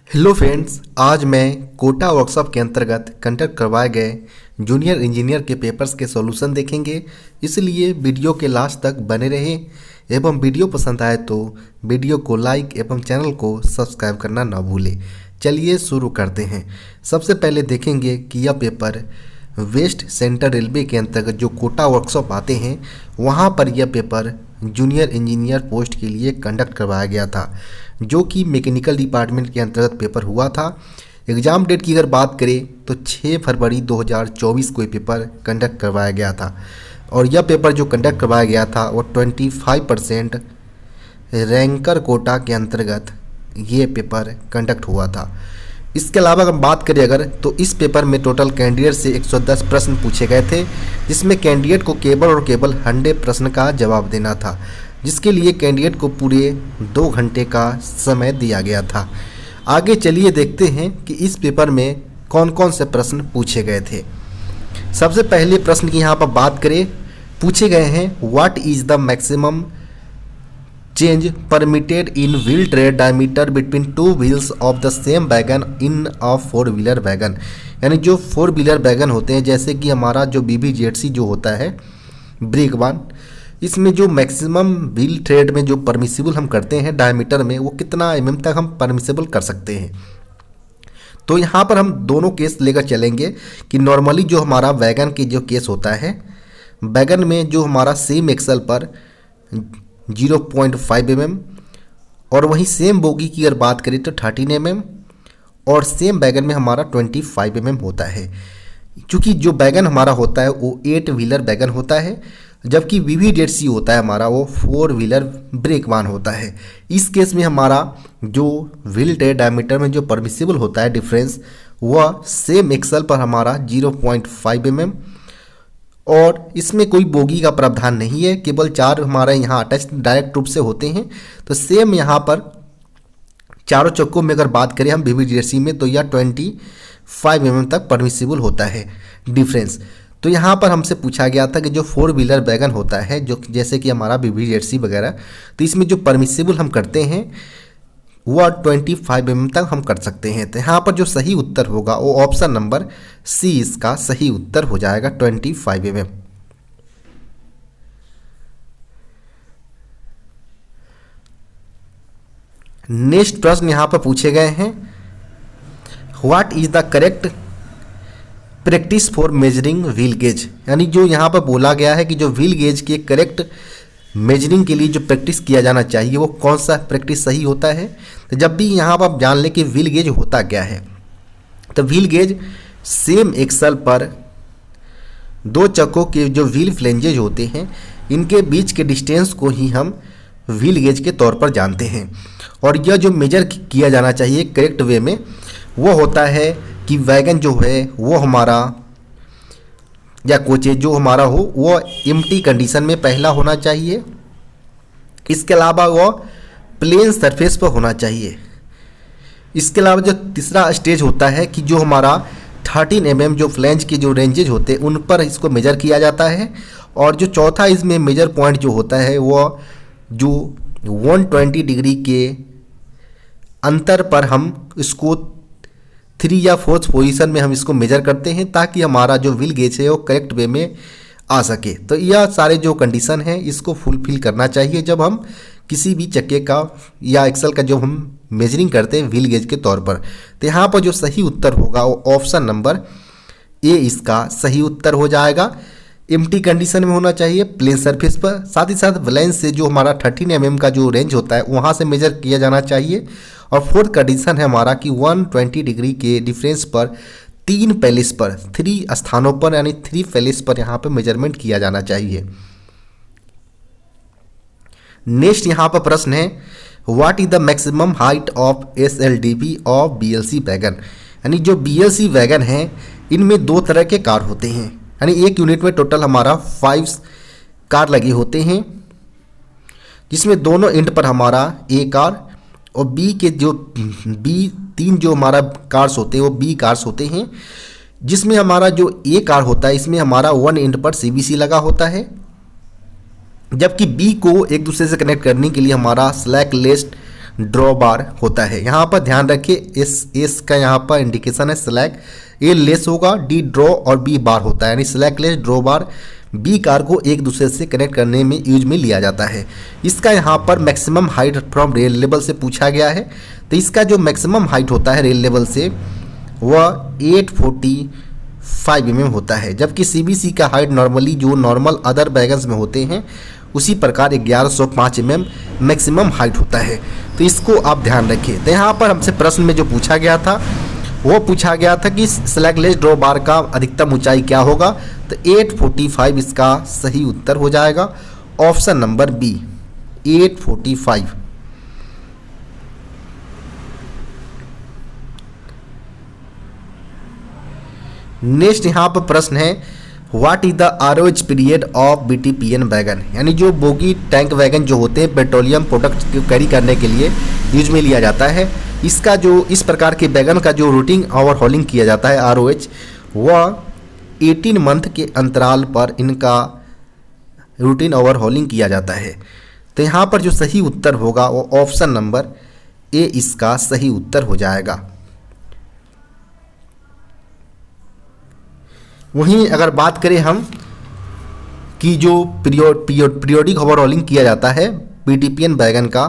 Hello friends, आज मैं Kota workshop के अंतर्गत कंडक्ट करवाए गए जूनियर इंजीनियर के पेपर्स के सॉल्यूशन देखेंगे। इसलिए वीडियो के लास्ट तक बने रहें एवं वीडियो पसंद आए तो वीडियो को लाइक एवं चैनल को सब्सक्राइब करना ना भूलें। चलिए शुरू करते हैं। सबसे पहले देखेंगे कि यह पेपर वेस्ट सेंट्रल रेलवे के अंतर्गत जो कोटा वर्कशॉप आते हैं वहाँ पर यह पेपर जूनियर इंजीनियर पोस्ट के लिए कंडक्ट करवाया गया था, जो कि मैकेनिकल डिपार्टमेंट के अंतर्गत पेपर हुआ था। एग्ज़ाम डेट की अगर बात करें तो 6 फरवरी 2024 को ये पेपर कंडक्ट करवाया गया था और यह पेपर जो कंडक्ट करवाया गया था वो 25% रैंकर कोटा के अंतर्गत ये पेपर कंडक्ट हुआ था। इसके अलावा अगर बात करें तो इस पेपर में टोटल कैंडिडेट से 110 प्रश्न पूछे गए थे, जिसमें कैंडिडेट को केवल 100 प्रश्न का जवाब देना था, जिसके लिए कैंडिडेट को पूरे 2 घंटे का समय दिया गया था। आगे चलिए देखते हैं कि इस पेपर में कौन कौन से प्रश्न पूछे गए थे। सबसे पहले प्रश्न की यहाँ पर बात करें, पूछे गए हैं what is the maximum change permitted in wheel tray diameter between 2 wheels of the same wagon in a 4 wheeler wagon. यानी जो 4 व्हीलर वैगन होते हैं, जैसे कि हमारा जो BBZC जो होता है ब्रेक वन, इसमें जो मैक्सिमम व्हील थ्रेड में जो परमिसिबल हम करते हैं डायमीटर में, वो कितना mm तक हम परमिसिबल कर सकते हैं। तो यहाँ पर हम दोनों केस लेकर चलेंगे कि नॉर्मली जो हमारा वैगन के जो केस होता है, वैगन में जो हमारा सेम एक्सल पर 0.5 mm और वहीं सेम बोगी की अगर बात करें तो 13 mm और सेम वैगन में हमारा 25 mm होता है। क्योंकि जो वैगन हमारा होता है वो 8 व्हीलर वैगन होता है, जबकि BBZC होता है हमारा वो 4 व्हीलर ब्रेक वान होता है। इस केस में हमारा जो व्हील टे डायमीटर में जो परमिसिबल होता है डिफरेंस, वह सेम एक्सल पर हमारा 0.5 mm और इसमें कोई बोगी का प्रावधान नहीं है, केवल 4 हमारे यहाँ अटैच डायरेक्ट रूप से होते हैं। तो सेम यहाँ पर चारों चक्कों में अगर बात करें हम BBZC में, तो यह 25 mm तक परमिसिबल होता है डिफरेंस। तो यहाँ पर हमसे पूछा गया था कि जो 4 व्हीलर वैगन होता है, जो जैसे कि हमारा BBZC वगैरह, तो इसमें जो परमिसिबल हम करते हैं वह 25 mm तक हम कर सकते हैं। तो यहाँ पर जो सही उत्तर होगा वो ऑप्शन नंबर सी इसका सही उत्तर हो जाएगा, 25 mm। नेक्स्ट प्रश्न यहाँ पर पूछे गए हैं what is the correct practice for measuring wheel gauge. यानी जो यहाँ पर बोला गया है कि जो व्हील गेज के करेक्ट मेजरिंग के लिए जो प्रैक्टिस किया जाना चाहिए वो कौन सा प्रैक्टिस सही होता है। तो जब भी यहाँ पर आप जान लें कि व्हील गेज होता क्या है, तो व्हील गेज सेम एक्सल पर 2 चक्कों के जो व्हील फ्लेंजेज होते हैं, इनके बीच के डिस्टेंस को ही हम व्हील गेज के तौर पर जानते हैं। और यह जो मेजर किया जाना चाहिए करेक्ट वे में, वो होता है कि वैगन जो है वो हमारा या कोचे जो हमारा हो वो एम्प्टी कंडीशन में पहला होना चाहिए। इसके अलावा वो प्लेन सरफेस पर होना चाहिए। इसके अलावा जो तीसरा स्टेज होता है कि जो हमारा 13 mm जो फ्लैंज के जो रेंजेज होते हैं उन पर इसको मेजर किया जाता है। और जो चौथा इसमें मेजर पॉइंट जो होता है वो जो 120 डिग्री के अंतर पर हम इसको 3 या 4th पोजीशन में हम इसको मेजर करते हैं, ताकि हमारा जो व्हील गेज है वो करेक्ट वे में आ सके। तो यह सारे जो कंडीशन है इसको फुलफिल करना चाहिए जब हम किसी भी चक्के का या एक्सल का जो हम मेजरिंग करते हैं व्हील गेज के तौर पर। तो यहाँ पर जो सही उत्तर होगा वो ऑप्शन नंबर ए इसका सही उत्तर हो जाएगा। एम्प्टी कंडीशन में होना चाहिए, प्लेन सरफेस पर, साथ ही साथ वैलेंस से जो हमारा 13 mm का जो रेंज होता है वहाँ से मेजर किया जाना चाहिए। और 4th कंडीशन है हमारा कि 120 डिग्री के डिफरेंस पर 3 पैलेस पर 3 स्थानों पर यानी 3 पैलेस पर यहाँ पर मेजरमेंट किया जाना चाहिए। नेक्स्ट यहाँ पर प्रश्न है what is the maximum height of SLDB of BLC wagon. यानी जो BLC वैगन है इनमें 2 तरह के कार होते हैं। यानी एक यूनिट में टोटल हमारा 5 कार लगे होते हैं, जिसमें दोनों एंड पर हमारा A कार और B के जो B3 जो हमारा कार्स होते हैं वो B कार्स होते हैं। जिसमें हमारा जो A कार होता है इसमें हमारा 1 एंड पर CBC लगा होता है, जबकि बी को एक दूसरे से कनेक्ट करने के लिए हमारा स्लैक लेस ड्रॉ बार होता है। यहाँ पर ध्यान रखिए एस का यहाँ पर इंडिकेशन है स्लैक, ए लेस होगा, डी ड्रॉ और बी बार होता है, यानी स्लैक लेस ड्रॉ बार बी कार को एक दूसरे से कनेक्ट करने में यूज में लिया जाता है। इसका यहाँ पर maximum height from rail level से पूछा गया है। तो इसका जो मैक्सिमम हाइट होता है रेल लेवल से वह 845 mm होता है, जबकि सीबीसी का हाइट नॉर्मली जो नॉर्मल अदर वैगन्स में होते हैं उसी प्रकार 1105 mm मैक्सिमम हाइट होता है। तो इसको आप ध्यान रखिए। तो यहाँ पर हमसे प्रश्न में जो पूछा गया था वो पूछा गया था कि स्लैकलेस ड्रॉ बार का अधिकतम ऊंचाई क्या होगा। तो 845 इसका सही उत्तर हो जाएगा, ऑप्शन नंबर बी 845। नेक्स्ट यहाँ पर प्रश्न है what is the ROH period of BTPN wagon, यानी जो बोगी टैंक वैगन जो होते हैं पेट्रोलियम प्रोडक्ट्स को कैरी करने के लिए यूज में लिया जाता है, इसका जो इस प्रकार के वैगन का जो रूटीन ओवरहॉलिंग किया जाता है आरओएच, वह 18 मंथ के अंतराल पर इनका रूटीन ओवरहॉलिंग किया जाता है। तो यहाँ पर जो सही उत्तर होगा वो ऑप्शन नंबर ए इसका सही उत्तर हो जाएगा। वहीं अगर बात करें हम कि जो पीरियोडिक ओवरहॉलिंग किया जाता है बीटीपीएन वैगन का,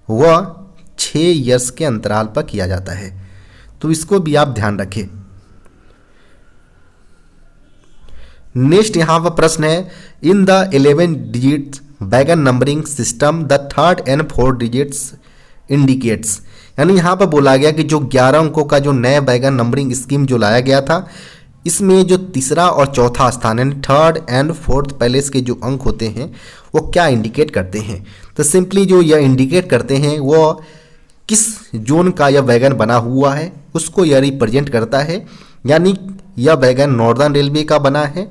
वह 6 ईयर्स के अंतराल पर किया जाता है। तो इसको भी आप ध्यान रखें। नेक्स्ट यहाँ पर प्रश्न है in the 11 digits wagon numbering system the third and fourth digits indicates, यानी यहाँ पर बोला गया कि जो 11 अंकों का जो नया वैगन नंबरिंग स्कीम जो लाया गया था, इसमें जो तीसरा और चौथा स्थान यानी थर्ड एंड फोर्थ पैलेस के जो अंक होते हैं वो क्या इंडिकेट करते हैं। तो सिंपली जो यह इंडिकेट करते हैं वो किस जोन का यह वैगन बना हुआ है उसको यह रिप्रेजेंट करता है, यानी यह वैगन नॉर्दर्न रेलवे का बना है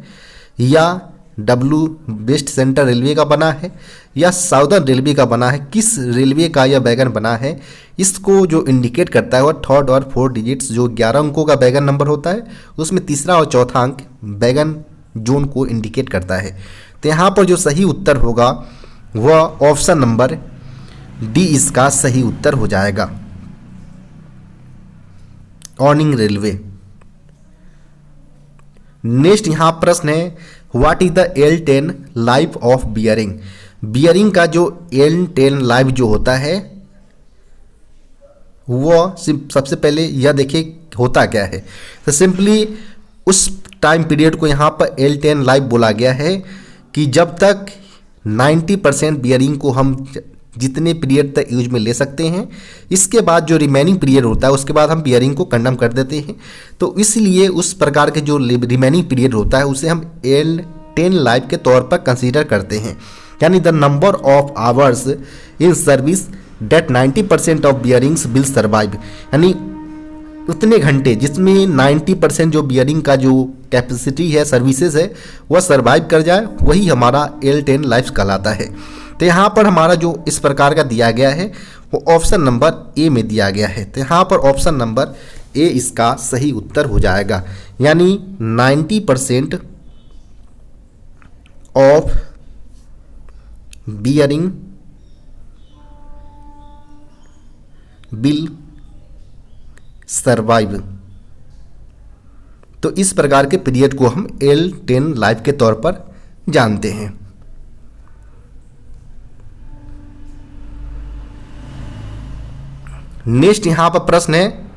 या डब्ल्यू वेस्ट सेंट्रल रेलवे का बना है या साउदर्न रेलवे का बना है, किस रेलवे का यह वैगन बना है, इसको जो इंडिकेट करता है वह थर्ड और फोर्थ डिजिट्स जो 11 अंकों का वैगन नंबर होता है उसमें तीसरा और चौथा अंक वैगन जोन को इंडिकेट करता है। तो यहाँ पर जो सही उत्तर होगा वह ऑप्शन नंबर डी इसका सही उत्तर हो जाएगा, ऑर्निंग रेलवे। नेक्स्ट यहाँ प्रश्न है what is the L10 life of bearing, bearing का जो L10 लाइफ जो होता है वो सबसे पहले यह देखिए होता क्या है। तो सिंपली उस टाइम पीरियड को यहाँ पर L10 लाइफ बोला गया है कि जब तक 90% बियरिंग को हम जितने पीरियड तक यूज में ले सकते हैं, इसके बाद जो रिमेनिंग पीरियड होता है उसके बाद हम बियरिंग को कंडम कर देते हैं। तो इसलिए उस प्रकार के जो रिमेनिंग पीरियड होता है उसे हम L10 लाइफ के तौर पर कंसीडर करते हैं, यानी the number of hours in service date 90% of bearings will survive, यानी उतने घंटे जिसमें 90% जो बियरिंग का जो कैपेसिटी है सर्विसेज है वह सर्वाइव कर जाए, वही हमारा L10 लाइफ कहलाता है। तो यहाँ पर हमारा जो इस प्रकार का दिया गया है वो ऑप्शन नंबर ए में दिया गया है। तो यहाँ पर ऑप्शन नंबर ए इसका सही उत्तर हो जाएगा, यानी 90% ऑफ बियरिंग विल सर्वाइव। तो इस प्रकार के पीरियड को हम L10 लाइफ के तौर पर जानते हैं। नेक्स्ट यहाँ पर प्रश्न है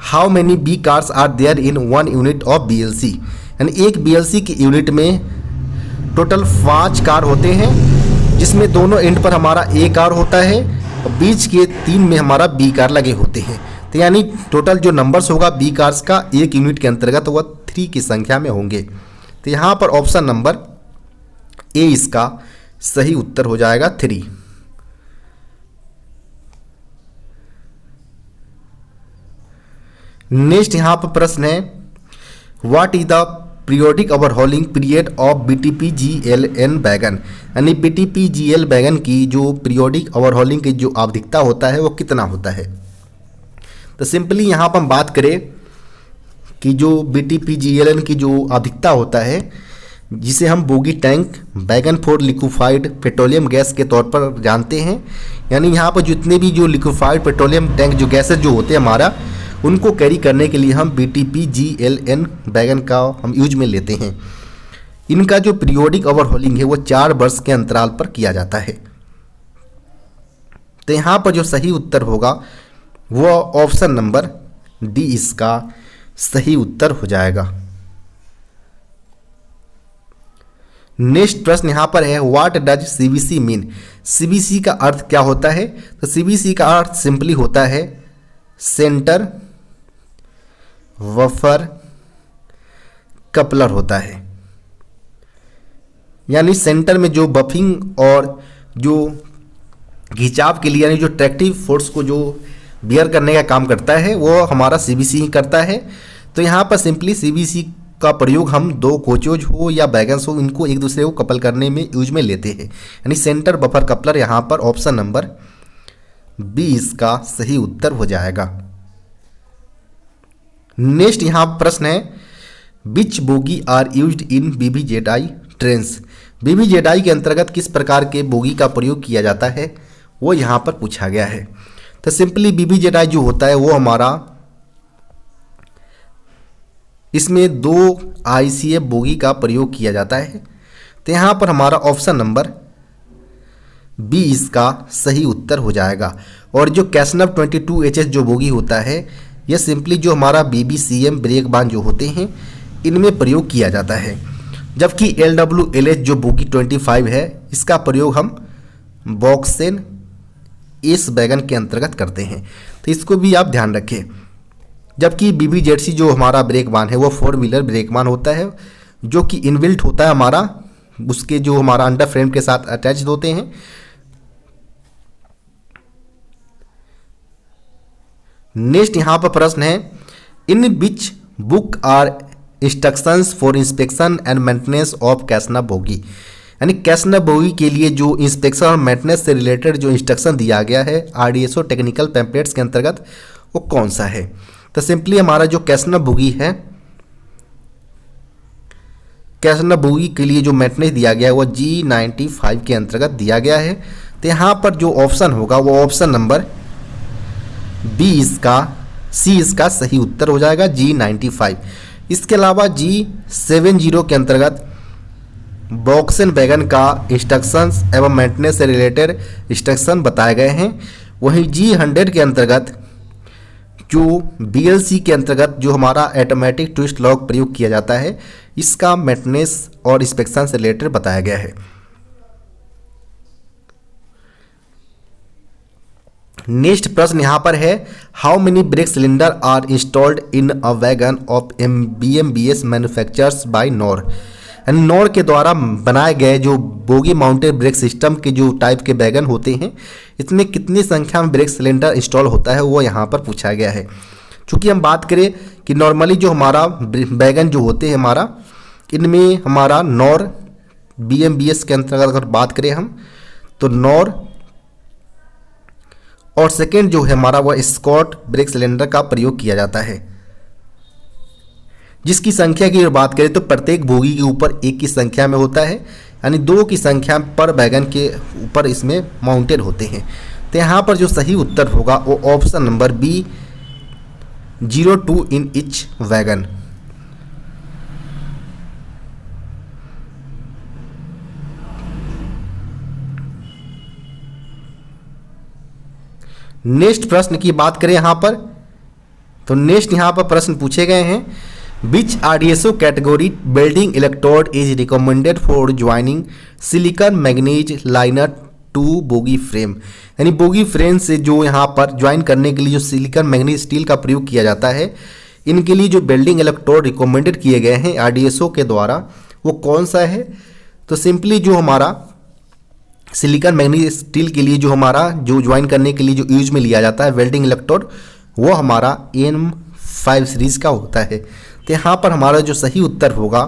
how many B cars are there in 1 unit of BLC, यानी एक BLC की यूनिट में टोटल 5 कार होते हैं, जिसमें दोनों एंड पर हमारा A कार होता है और बीच के 3 में हमारा B कार लगे होते हैं। तो यानी टोटल जो नंबर्स होगा B कार्स का एक यूनिट के अंतर्गत वह 3 की संख्या में होंगे। तो यहाँ पर ऑप्शन नंबर ए इसका सही उत्तर हो जाएगा 3। नेक्स्ट यहाँ पर प्रश्न है what is the periodic overhauling period of BTPGLN wagon, यानी BTPGL वैगन की जो पीरियोडिक ओवरहॉलिंग की जो आवधिकता होता है वो कितना होता है। तो सिंपली यहाँ पर हम बात करें कि जो BTPGLN की जो आवधिकता होता है जिसे हम bogie tank wagon for liquefied petroleum gas के तौर पर जानते हैं, यानी यहाँ पर जितने भी जो लिक्विफाइड पेट्रोलियम टैंक जो गैसेज जो होते हैं हमारा, उनको कैरी करने के लिए हम BTP GLN वैगन का हम यूज में लेते हैं। इनका जो पीरियोडिक ओवरहॉलिंग है वो 4 वर्ष के अंतराल पर किया जाता है। तो यहाँ पर जो सही उत्तर होगा वो ऑप्शन नंबर डी इसका सही उत्तर हो जाएगा। नेक्स्ट प्रश्न यहाँ पर है, what does CBC mean? CBC का अर्थ क्या होता है? तो CBC का अर्थ सिंपली होता है सेंटर बफर कपलर होता है। यानी सेंटर में जो बफिंग और जो खिंचाव के लिए यानी जो ट्रैक्टिव फोर्स को जो बियर करने का काम करता है वो हमारा CBC ही करता है। तो यहाँ पर सिंपली CBC का प्रयोग हम 2 कोचोज हो या वैगन्स हो, इनको एक दूसरे को कपल करने में यूज में लेते हैं, यानी सेंटर बफर कपलर। यहाँ पर ऑप्शन नंबर बी इसका सही उत्तर हो जाएगा। नेक्स्ट यहाँ प्रश्न है, which bogie are used in BBZI trains? BBZI के अंतर्गत किस प्रकार के बोगी का प्रयोग किया जाता है वो यहाँ पर पूछा गया है। तो सिंपली BBZI जो होता है वो हमारा, इसमें 2 ICF बोगी का प्रयोग किया जाता है। तो यहाँ पर हमारा ऑप्शन नंबर बी इसका सही उत्तर हो जाएगा। और जो कैसनव 22HS जो बोगी होता है यह सिंपली जो हमारा BBCM ब्रेक बांध जो होते हैं इनमें प्रयोग किया जाता है। जबकि LWLH जो बोगी 25 है इसका प्रयोग हम बॉक्सेन एस वैगन के अंतर्गत करते हैं, तो इसको भी आप ध्यान रखें। जबकि BBZC जो हमारा ब्रेक बान है वो 4 व्हीलर ब्रेक बान होता है जो कि इनबिल्ट होता है हमारा, उसके जो हमारा अंडर फ्रेम के साथ अटैच होते हैं। नेक्स्ट यहाँ पर प्रश्न है, in which book are instructions for inspection and maintenance of Casnub bogie? यानी कैसनव बोगी के लिए जो इंस्पेक्शन और मेंटेनेंस से रिलेटेड जो इंस्ट्रक्शन दिया गया है RDSO टेक्निकल पैम्पलेट्स के अंतर्गत वो कौन सा है? तो सिंपली हमारा जो कैसनव बोगी है, कैसनव बोगी के लिए जो मेंटेनेंस दिया गया है वो G95 के अंतर्गत दिया गया है। तो यहाँ पर जो ऑप्शन होगा वो ऑप्शन नंबर बी इसका सी इसका सही उत्तर हो जाएगा, G95। इसके अलावा G70 के अंतर्गत बॉक्सेन वैगन का इंस्ट्रक्शंस एवं मेंटेनेंस से रिलेटेड इंस्ट्रक्शन बताए गए हैं। वहीं G100 के अंतर्गत जो BLC के अंतर्गत जो हमारा ऑटोमेटिक ट्विस्ट लॉक प्रयोग किया जाता है इसका मेंटेनेंस और इंस्पेक्शन से रिलेटेड बताया गया है। नेक्स्ट प्रश्न यहाँ पर है, how many brake cylinder are installed in a wagon of BMBS manufactures by नॉर? यानी नॉर के द्वारा बनाए गए जो बोगी माउंटेड ब्रेक सिस्टम के जो टाइप के वैगन होते हैं इसमें कितनी संख्या में ब्रेक सिलेंडर इंस्टॉल होता है वो यहाँ पर पूछा गया है। चूँकि हम बात करें कि नॉर्मली जो हमारा वैगन जो होते हैं हमारा, इनमें हमारा नॉर BMBS के अंतर्गत अगर बात करें हम तो नॉर और सेकेंड जो है हमारा वह स्कॉट ब्रेक सिलेंडर का प्रयोग किया जाता है। जिसकी संख्या की बात करें तो प्रत्येक बोगी के ऊपर 1 की संख्या में होता है, यानी 2 की संख्या पर वैगन के ऊपर इसमें माउंटेड होते हैं। तो यहाँ पर जो सही उत्तर होगा वो option number B 02 in each wagon. Next प्रश्न की बात करें यहाँ पर तो नेक्स्ट यहाँ पर प्रश्न पूछे गए हैं, which RDSO category building electrode is recommended for joining silicon manganese liner to bogie frame? यानी बोगी फ्रेम से जो यहाँ पर ज्वाइन करने के लिए जो सिलिकॉन मैग्नीज स्टील का प्रयोग किया जाता है, इनके लिए जो बिल्डिंग इलेक्ट्रोड रिकमेंडेड किए गए हैं RDSO के द्वारा वो कौन सा है? तो सिंपली जो हमारा सिलिकॉन मैग्नीज स्टील के लिए जो हमारा जो ज्वाइन करने के लिए जो यूज में लिया जाता है वेल्डिंग इलेक्ट्रोड वो हमारा M5 सीरीज का होता है। तो यहाँ पर हमारा जो सही उत्तर होगा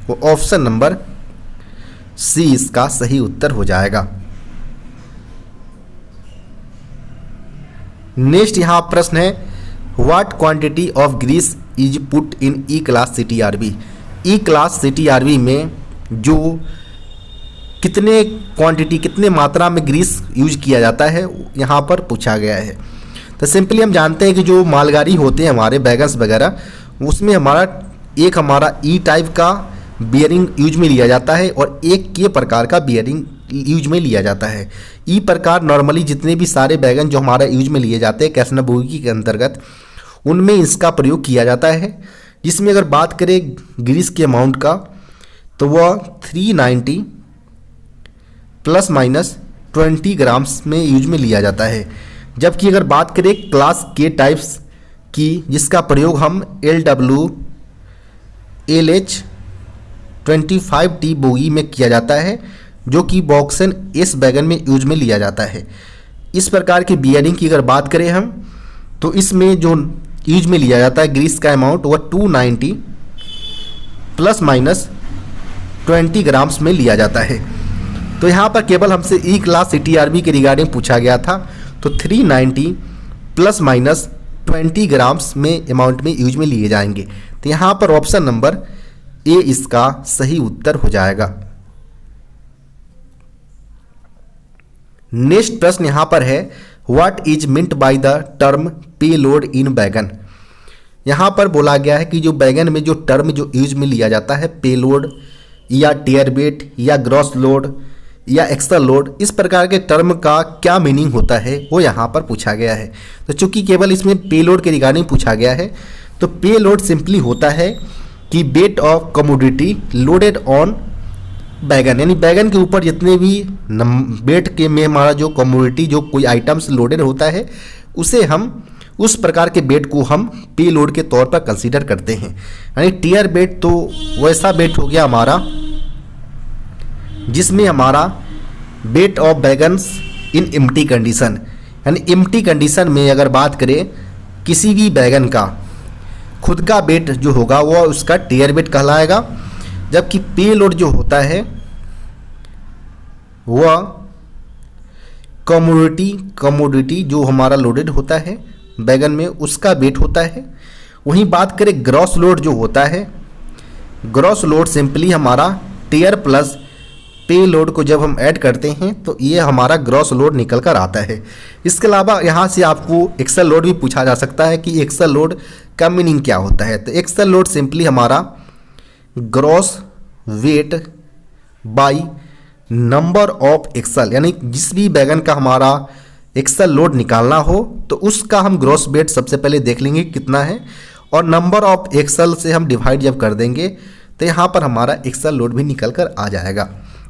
वो ऑप्शन नंबर सी इसका सही उत्तर हो जाएगा। नेक्स्ट यहाँ प्रश्न है, what quantity of grease is put in E class CTRB? E class CTRB में जो कितने क्वांटिटी, कितने मात्रा में ग्रीस यूज किया जाता है, यहाँ पर पूछा गया है। तो सिंपली हम जानते हैं कि जो मालगाड़ी होते हैं हमारे बैगन्स वगैरह, उसमें हमारा ई टाइप का बियरिंग यूज में लिया जाता है और एक के प्रकार का बियरिंग यूज में लिया जाता है। ई प्रकार नॉर्मली जितने भी सारे बैगन जो हमारा यूज में लिए जाते हैं कैसना बोगी के अंतर्गत, उनमें इसका प्रयोग किया जाता है। जिसमें अगर बात करें ग्रीस के अमाउंट का तो वह 390 प्लस माइनस 20 ग्राम्स में यूज में लिया जाता है। जबकि अगर बात करें क्लास के टाइप्स की, जिसका प्रयोग हम LWLH 25T बोगी में किया जाता है, जो कि बॉक्सन एस बैगन में यूज में लिया जाता है। इस प्रकार की बियरिंग की अगर बात करें हम, तो इसमें जो यूज में लिया जाता है ग्रीस का अमाउंट वह 290 प्लस माइनस 20 ग्राम्स में लिया जाता है। तो यहाँ पर केवल हमसे ई क्लास CTRB के रिगार्डिंग पूछा गया था, तो 390 प्लस माइनस 20 ग्राम्स में अमाउंट में यूज में लिए जाएंगे। तो यहाँ पर ऑप्शन नंबर ए इसका सही उत्तर हो जाएगा। नेक्स्ट प्रश्न यहाँ पर है, what is meant by the term payload in wagon. यहाँ पर बोला गया है कि जो बैगन में जो टर्म जो यूज में लिया जाता है पेलोड या टियर वेट या ग्रॉस लोड या एक्स्ट्रा लोड, इस प्रकार के टर्म का क्या मीनिंग होता है वो यहाँ पर पूछा गया है। तो चूंकि केवल इसमें पेलोड के रिगार्डिंग पूछा गया है, तो पेलोड सिंपली होता है कि weight of commodity loaded on बैगन, यानी बैगन के ऊपर जितने भी वेट के में हमारा जो कमोडिटी जो कोई आइटम्स लोडेड होता है, उसे हम उस प्रकार के बेट को हम पे लोड के तौर पर कंसीडर करते हैं। यानी टियर बेट तो वैसा बेट हो गया हमारा जिसमें हमारा weight of wagons in empty condition, यानी एम्प्टी कंडीशन में अगर बात करें किसी भी बैगन का खुद का बेट जो होगा वह उसका टियर बेट कहलाएगा। जबकि पे लोड जो होता है वह कमोडिटी जो हमारा लोडेड होता है बैगन में उसका वेट होता है। वहीं बात करें ग्रॉस लोड जो होता है, ग्रॉस लोड सिंपली हमारा टियर प्लस पे लोड को जब हम ऐड करते हैं तो ये हमारा ग्रॉस लोड निकल कर आता है। इसके अलावा यहाँ से आपको एक्सल लोड भी पूछा जा सकता है कि एक्सल लोड का मीनिंग क्या होता है। तो एक्सल लोड सिंपली हमारा gross weight by number of axle, यानी जिस भी बैगन का हमारा एक्सल लोड निकालना हो तो उसका हम ग्रॉस वेट सबसे पहले देख लेंगे कितना है, और नंबर ऑफ एक्सल से हम डिवाइड जब कर देंगे तो यहाँ पर हमारा एक्सल लोड भी निकल कर आ जाएगा।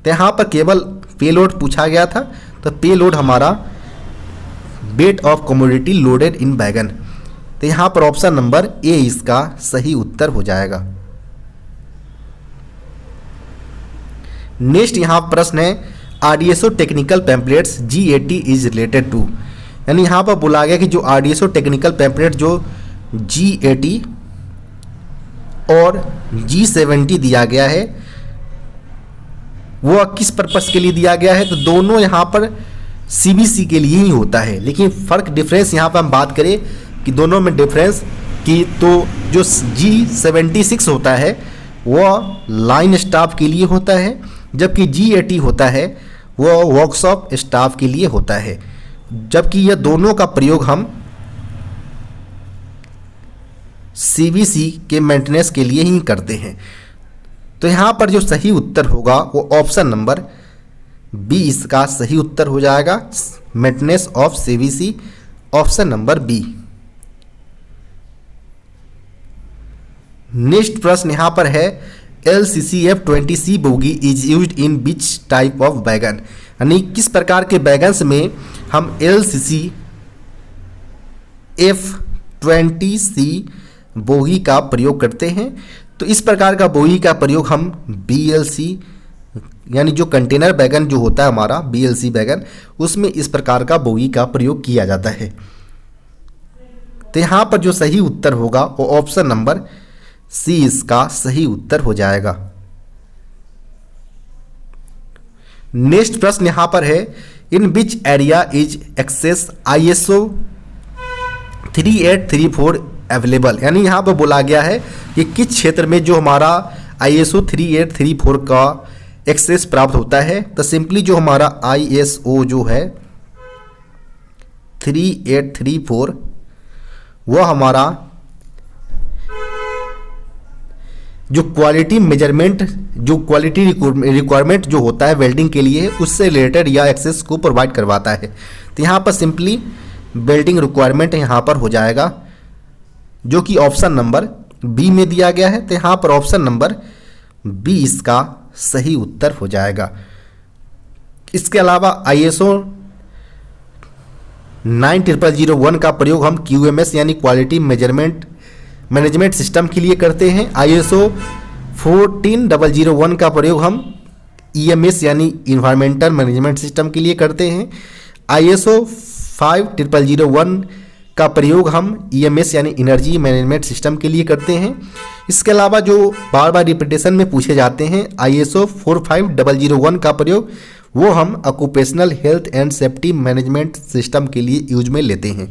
तो यहाँ पर केवल पे लोड पूछा गया था, तो पे लोड हमारा वेट ऑफ कमोडिटी लोडेड इन बैगन। तो यहाँ पर ऑप्शन नंबर ए इसका सही उत्तर हो जाएगा। नेक्स्ट यहाँ प्रश्न है, RDSO technical pamphlets G80 is related to, यानी यहाँ पर बोला गया कि जो RDSO टेक्निकल पैम्पलेट जो G80 और G70 दिया गया है वो किस पर्पस के लिए दिया गया है। तो दोनों यहाँ पर CBC के लिए ही होता है, लेकिन फ़र्क डिफरेंस यहाँ पर हम बात करें कि दोनों में डिफरेंस की, तो जो G76 होता है वह लाइन स्टाफ के लिए होता है, जबकि G80 होता है वह वर्कशॉप स्टाफ के लिए होता है। जबकि यह दोनों का प्रयोग हम CBC के मेंटेनेंस के लिए ही करते हैं। तो यहाँ पर जो सही उत्तर होगा वो ऑप्शन नंबर बी इसका सही उत्तर हो जाएगा, maintenance of CBC, option number B. Next प्रश्न यहाँ पर है, LCCF20C bogie is used in which type of wagon, यानी किस प्रकार के बैगन्स में हम LCCF20C बोगी का प्रयोग करते हैं। तो इस प्रकार का बोगी का प्रयोग हम BLC यानी जो कंटेनर बैगन जो होता है हमारा BLC बैगन, उसमें इस प्रकार का बोगी का प्रयोग किया जाता है। तो यहाँ पर जो सही उत्तर होगा वो ऑप्शन नंबर सी इसका सही उत्तर हो जाएगा। नेक्स्ट प्रश्न यहां पर है, in which area is access ISO 3834 available, यानी यहां पर बोला गया है कि किस क्षेत्र में जो हमारा ISO 3834 का एक्सेस प्राप्त होता है, तो सिंपली जो हमारा ISO जो है 3834 वो हमारा जो क्वालिटी मेजरमेंट, जो क्वालिटी रिक्वायरमेंट जो होता है वेल्डिंग के लिए, उससे रिलेटेड या एक्सेस को प्रोवाइड करवाता है। तो यहाँ पर सिंपली वेल्डिंग रिक्वायरमेंट यहाँ पर हो जाएगा, जो कि ऑप्शन नंबर बी में दिया गया है। तो यहाँ पर ऑप्शन नंबर बी इसका सही उत्तर हो जाएगा। इसके अलावा ISO 9001 का प्रयोग हम QMS यानी क्वालिटी मैनेजमेंट सिस्टम के लिए करते हैं। ISO 14001 का प्रयोग हम EMS यानी इन्वायरमेंटल मैनेजमेंट सिस्टम के लिए करते हैं। ISO 5001 का प्रयोग हम EMS यानी एनर्जी मैनेजमेंट सिस्टम के लिए करते हैं। इसके अलावा जो बार बार रिपीटेशन में पूछे जाते हैं, ISO 45001 का प्रयोग वो हम occupational health and safety management system के लिए यूज में लेते हैं।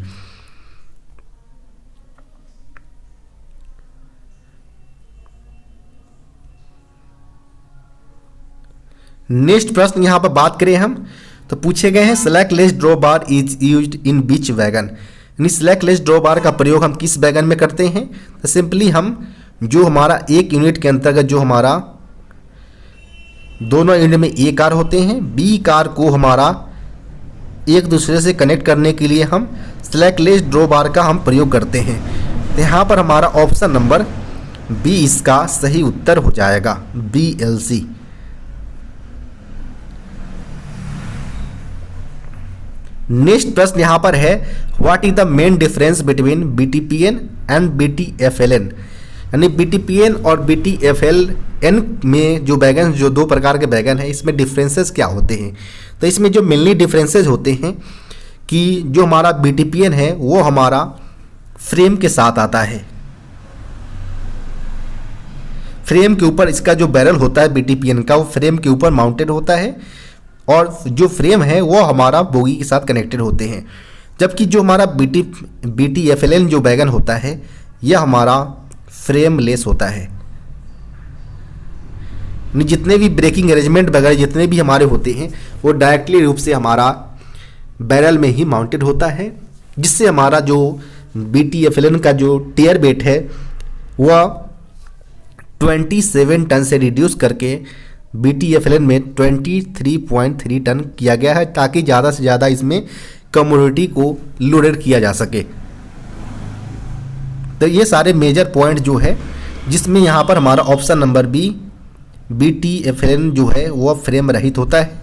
नेक्स्ट प्रश्न यहाँ पर बात करें हम, तो पूछे गए हैं slack less draw bar is used in beach wagon, यानी स्लैक लेस ड्रॉ बार का प्रयोग हम किस वैगन में करते हैं। तो सिंपली हम जो हमारा एक यूनिट के अंतर्गत जो हमारा दोनों एंड में ए कार होते हैं, बी कार को हमारा एक दूसरे से कनेक्ट करने के लिए हम स्लैक लेस ड्रॉ बार का हम प्रयोग करते हैं। तो यहाँ पर हमारा ऑप्शन नंबर बी इसका सही उत्तर हो जाएगा, BLC। नेक्स्ट प्रश्न यहाँ पर है what is the main difference between BTPN and BTFLN, यानी BTPN और BTFLN में जो बैगन, जो दो प्रकार के बैगन हैं, इसमें डिफरेंसेस क्या होते हैं। तो इसमें जो मेनली डिफरेंसेस होते हैं कि जो हमारा BTPN है वो हमारा फ्रेम के साथ आता है, फ्रेम के ऊपर इसका जो बैरल होता है BTPN का वो फ्रेम के ऊपर माउंटेड होता है, और जो फ्रेम है वो हमारा बोगी के साथ कनेक्टेड होते हैं। जबकि जो हमारा BTFLN जो बैगन होता है यह हमारा फ्रेम लेस होता है, जितने भी ब्रेकिंग अरेंजमेंट वगैरह जितने भी हमारे होते हैं वो डायरेक्टली रूप से हमारा बैरल में ही माउंटेड होता है, जिससे हमारा जो BTFLN का जो टेयर वेट है वह 27 टन से रिड्यूस करके BTFLN में 23.3 टन किया गया है, ताकि ज़्यादा से ज़्यादा इसमें कम्युनिटी को लोडेड किया जा सके। तो ये सारे मेजर पॉइंट जो है जिसमें यहाँ पर हमारा ऑप्शन नंबर बी BTFLN जो है वह फ्रेम रहित होता है।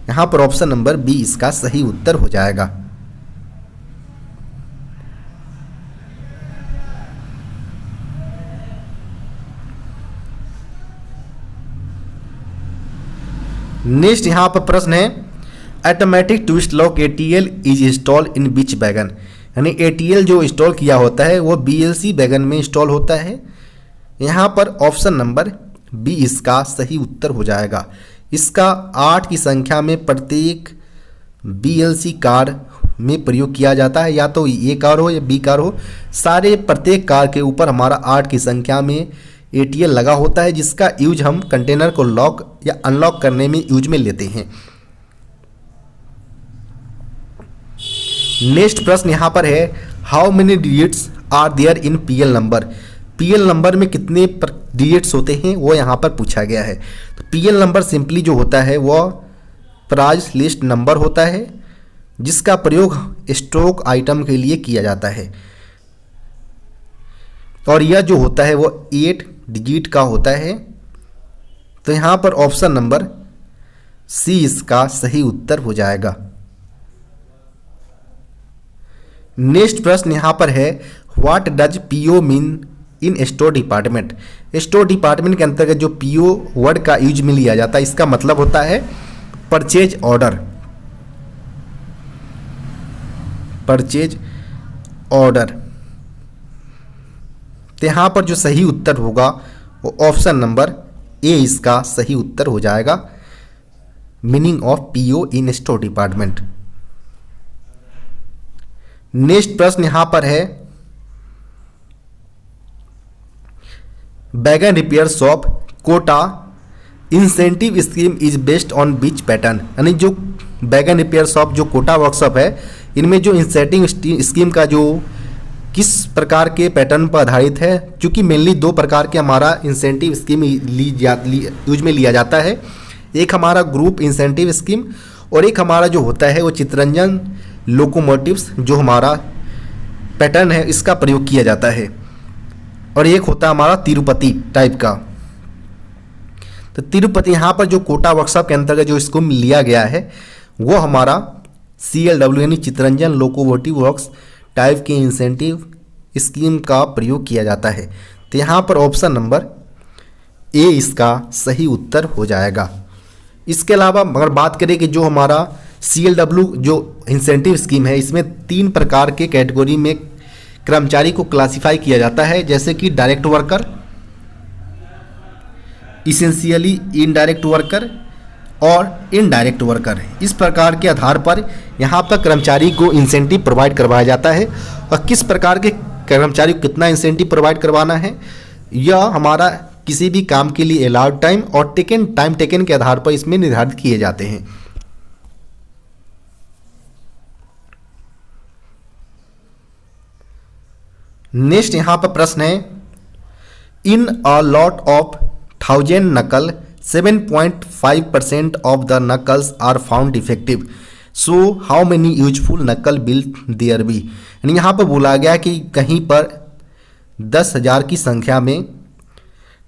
यहाँ पर ऑप्शन नंबर बी इसका सही उत्तर हो जाएगा। नेक्स्ट यहाँ पर प्रश्न है automatic twist lock ATL is install in which wagon, यानी ATL जो इंस्टॉल किया होता है वो BLC वैगन में इंस्टॉल होता है। यहाँ पर ऑप्शन नंबर बी इसका सही उत्तर हो जाएगा। इसका 8 की संख्या में प्रत्येक BLC कार में प्रयोग किया जाता है, या तो A कार हो या B कार हो, सारे प्रत्येक कार के ऊपर हमारा 8 की संख्या में ATL लगा होता है, जिसका यूज हम कंटेनर को लॉक या अनलॉक करने में यूज में लेते हैं। नेक्स्ट प्रश्न यहाँ पर है how many digits are there in PL number, PL number में कितने डिजिट्स होते हैं वो यहाँ पर पूछा गया है। तो PL नंबर सिंपली जो होता है वह प्राइस लिस्ट नंबर होता है, जिसका प्रयोग स्टॉक आइटम के लिए किया जाता है, और यह जो होता है वो 8 डिजिट का होता है। तो यहाँ पर ऑप्शन नंबर सी इसका सही उत्तर हो जाएगा। नेक्स्ट प्रश्न यहाँ पर है what does PO mean in store department, store department के अंतर्गत जो PO वर्ड का यूज में लिया जाता है इसका मतलब होता है परचेज ऑर्डर, परचेज ऑर्डर। तो यहाँ पर जो सही उत्तर होगा वो ऑप्शन नंबर ए इसका सही उत्तर हो जाएगा, meaning of PO in store department. Next प्रश्न यहाँ पर है wagon repair shop Kota incentive scheme is based on which pattern, यानी जो वैगन रिपेयर शॉप जो कोटा वर्कशॉप है, इनमें जो इंसेंटिव स्कीम का जो किस प्रकार के पैटर्न पर आधारित है। क्योंकि मेनली दो प्रकार के हमारा इंसेंटिव स्कीम यूज में लिया जाता है। एक हमारा ग्रुप इंसेंटिव स्कीम और एक हमारा जो होता है वो चितरंजन लोकोमोटिव्स जो हमारा पैटर्न है इसका प्रयोग किया जाता है। और एक होता है हमारा तिरुपति टाइप का। तो तिरुपति यहाँ पर जो कोटा वर्कशॉप के अंतर्गत जो इसको लिया गया है वो हमारा CLW यानी चितरंजन लोकोमोटिव वर्क्स टाइप के इंसेंटिव स्कीम का प्रयोग किया जाता है। तो यहाँ पर ऑप्शन नंबर ए इसका सही उत्तर हो जाएगा। इसके अलावा अगर बात करें कि जो हमारा CLW जो इंसेंटिव स्कीम है, इसमें 3 प्रकार के कैटेगरी में कर्मचारी को क्लासिफाई किया जाता है, जैसे कि direct worker, essentially indirect worker और इनडायरेक्ट वर्कर। इस प्रकार के आधार पर यहाँ पर कर्मचारी को इंसेंटिव प्रोवाइड करवाया जाता है। और किस प्रकार के कर्मचारी को कितना इंसेंटिव प्रोवाइड करवाना है, यह हमारा किसी भी काम के लिए अलाउड टाइम और टाइम टेकन के आधार पर इसमें निर्धारित किए जाते हैं। नेक्स्ट यहाँ पर प्रश्न है, इन अ लॉट ऑफ 1000 नकल 7.5% of the knuckles are found defective. So how many useful knuckle will there be? यानी यहाँ पर बोला गया कि कहीं पर 10,000 की संख्या में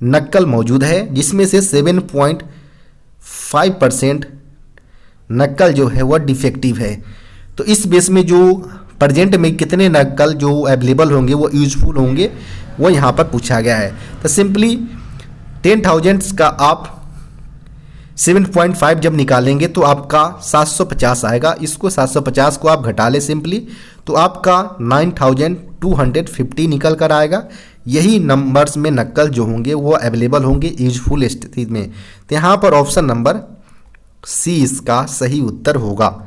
नक्कल मौजूद है, जिसमें से 7.5% नक्कल जो है वह डिफेक्टिव है। तो इस बेस में जो प्रेजेंट में कितने नक्कल जो अवेलेबल होंगे वो यूजफुल होंगे वो यहाँ पर पूछा गया है। तो सिंपली 10,000 का आप 7.5 जब निकालेंगे तो आपका 750 आएगा। इसको 750 को आप घटा लें सिंपली तो आपका 9,250 निकल कर आएगा। यही नंबर्स में नक्कल जो होंगे वो अवेलेबल होंगे यूजफुल स्थिति में। तो यहाँ पर ऑप्शन नंबर सी इसका सही उत्तर होगा।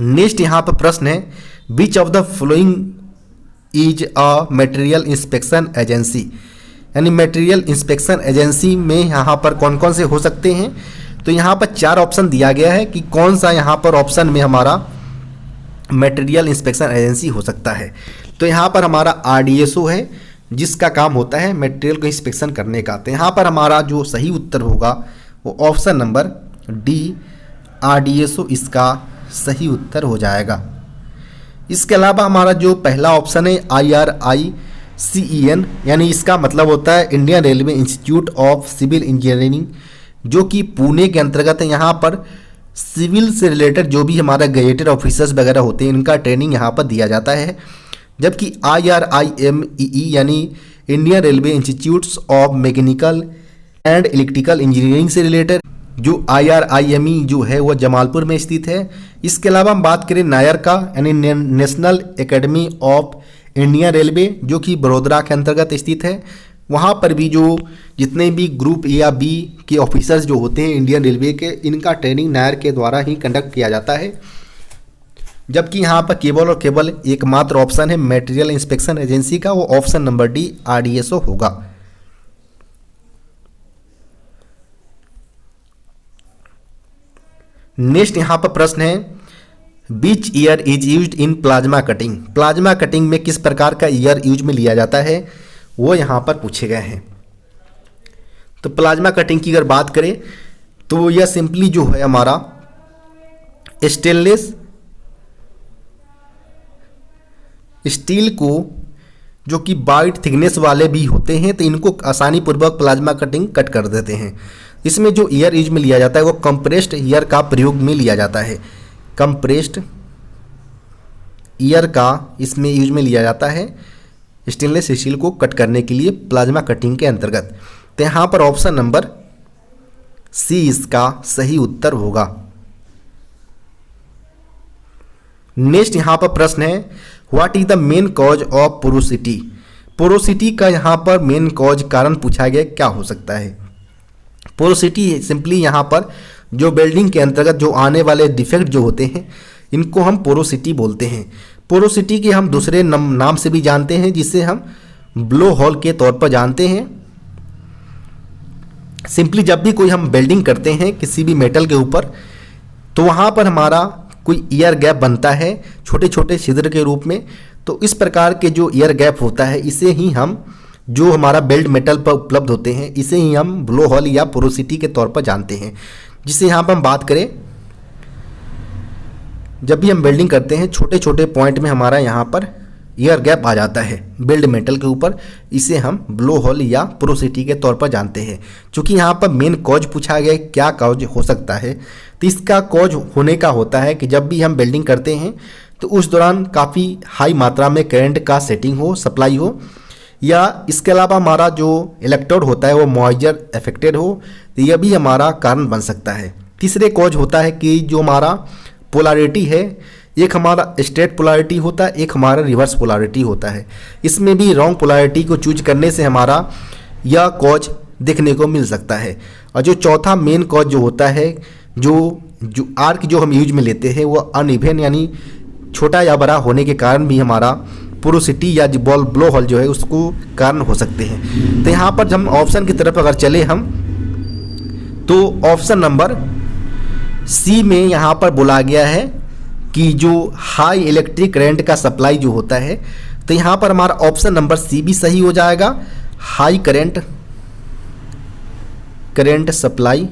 नेक्स्ट यहाँ पर प्रश्न है, which of the following is a material inspection agency, यानी मटेरियल इंस्पेक्शन एजेंसी में यहाँ पर कौन कौन से हो सकते हैं। तो यहाँ पर 4 ऑप्शन दिया गया है कि कौन सा यहाँ पर ऑप्शन में हमारा मटेरियल इंस्पेक्शन एजेंसी हो सकता है। तो यहाँ पर हमारा RDSO है जिसका काम होता है मटेरियल को इंस्पेक्शन करने का। तो यहाँ पर हमारा जो सही उत्तर होगा वो ऑप्शन नंबर डी RDSO इसका सही उत्तर हो जाएगा। इसके अलावा हमारा जो पहला ऑप्शन है IRICEN, यानी इसका मतलब होता है Indian railway institute of civil engineering, जो कि पुणे के अंतर्गत है। यहाँ पर सिविल से रिलेटेड जो भी हमारा गजेटेड ऑफिसर्स वगैरह होते हैं इनका ट्रेनिंग यहाँ पर दिया जाता है। जबकि IRIMEE यानी Indian railway institutes of mechanical and electrical engineering से रिलेटेड जो IRIME जो है वो जमालपुर में स्थित है। इसके अलावा हम बात करें नायर का, यानी national academy of Indian railway, जो कि बड़ोदरा के अंतर्गत स्थित है। वहाँ पर भी जो जितने भी ग्रुप ए या बी के ऑफिसर्स जो होते हैं इंडियन रेलवे के, इनका ट्रेनिंग नायर के द्वारा ही कंडक्ट किया जाता है। जबकि यहाँ पर केवल और केवल एकमात्र ऑप्शन है मटेरियल इंस्पेक्शन एजेंसी का, वो ऑप्शन नंबर डी RDSO होगा। नेक्स्ट यहाँ पर प्रश्न है, which year is used in plasma cutting. Plasma cutting में किस प्रकार का ईयर यूज में लिया जाता है वो यहाँ पर पूछे गए हैं। तो प्लाज्मा कटिंग की अगर बात करें तो यह सिंपली जो है हमारा स्टेनलेस स्टील को जो कि वाइड थिकनेस वाले भी होते हैं तो इनको आसानी पूर्वक प्लाज्मा कटिंग कट कर देते हैं। इसमें जो ईयर यूज में लिया जाता है वो कंप्रेस्ड ईयर का प्रयोग में लिया जाता है। कंप्रेस्ड ईयर का इसमें यूज में लिया जाता है स्टेनलेस स्टील को कट करने के लिए प्लाज्मा कटिंग के अंतर्गत। तो यहाँ पर ऑप्शन नंबर सी इसका सही उत्तर होगा। नेक्स्ट यहाँ पर प्रश्न है, what is the main cause of porosity. Porosity का यहाँ पर मेन कॉज कारण पूछा गया क्या हो सकता है। पोरोसिटी सिंपली यहाँ पर जो वेल्डिंग के अंतर्गत जो आने वाले डिफेक्ट जो होते हैं इनको हम पोरोसिटी बोलते हैं। पोरोसिटी के हम दूसरे नाम से भी जानते हैं जिसे हम ब्लो होल के तौर पर जानते हैं। सिंपली जब भी कोई हम वेल्डिंग करते हैं किसी भी मेटल के ऊपर, तो वहाँ पर हमारा कोई एयर गैप बनता है छोटे छोटे छिद्र के रूप में। तो इस प्रकार के जो एयर गैप होता है इसे ही हम, जो हमारा बेल्ट मेटल पर उपलब्ध होते हैं, इसे ही हम ब्लो होल या पोरोसिटी के तौर पर जानते हैं। जिसे यहाँ पर हम बात करें, जब भी हम वेल्डिंग करते हैं छोटे छोटे पॉइंट में हमारा यहाँ पर एयर गैप आ जाता है बेल्ट मेटल के ऊपर, इसे हम ब्लो होल या पोरोसिटी के तौर पर जानते हैं। क्योंकि यहाँ पर मेन कॉज पूछा गया है, क्या कॉज हो सकता है, तो इसका कॉज होने का होता है कि जब भी हम वेल्डिंग करते हैं तो उस दौरान काफ़ी हाई मात्रा में करंट का सेटिंग हो, सप्लाई हो, या इसके अलावा हमारा जो इलेक्ट्रोड होता है वो मॉइस्चर अफेक्टेड हो, तो यह भी हमारा कारण बन सकता है। तीसरे कॉज होता है कि जो हमारा पोलैरिटी है, एक हमारा स्ट्रेट पोलैरिटी होता है, एक हमारा रिवर्स पोलैरिटी होता है। इसमें भी रॉन्ग पोलैरिटी को चूज करने से हमारा यह कॉज देखने को मिल सकता है। और जो चौथा मेन कॉज जो होता है, जो आर्क जो हम यूज में लेते हैं वो अनइवन यानी छोटा या बड़ा होने के कारण भी हमारा पोरोसिटी या बॉल ब्लो होल जो है उसको कारण हो सकते हैं। तो यहाँ पर हम ऑप्शन की तरफ अगर चले हम, तो ऑप्शन नंबर सी में यहाँ पर बोला गया है कि जो हाई इलेक्ट्रिक करंट का सप्लाई जो होता है, तो यहाँ पर हमारा ऑप्शन नंबर सी भी सही हो जाएगा। हाई करंट सप्लाई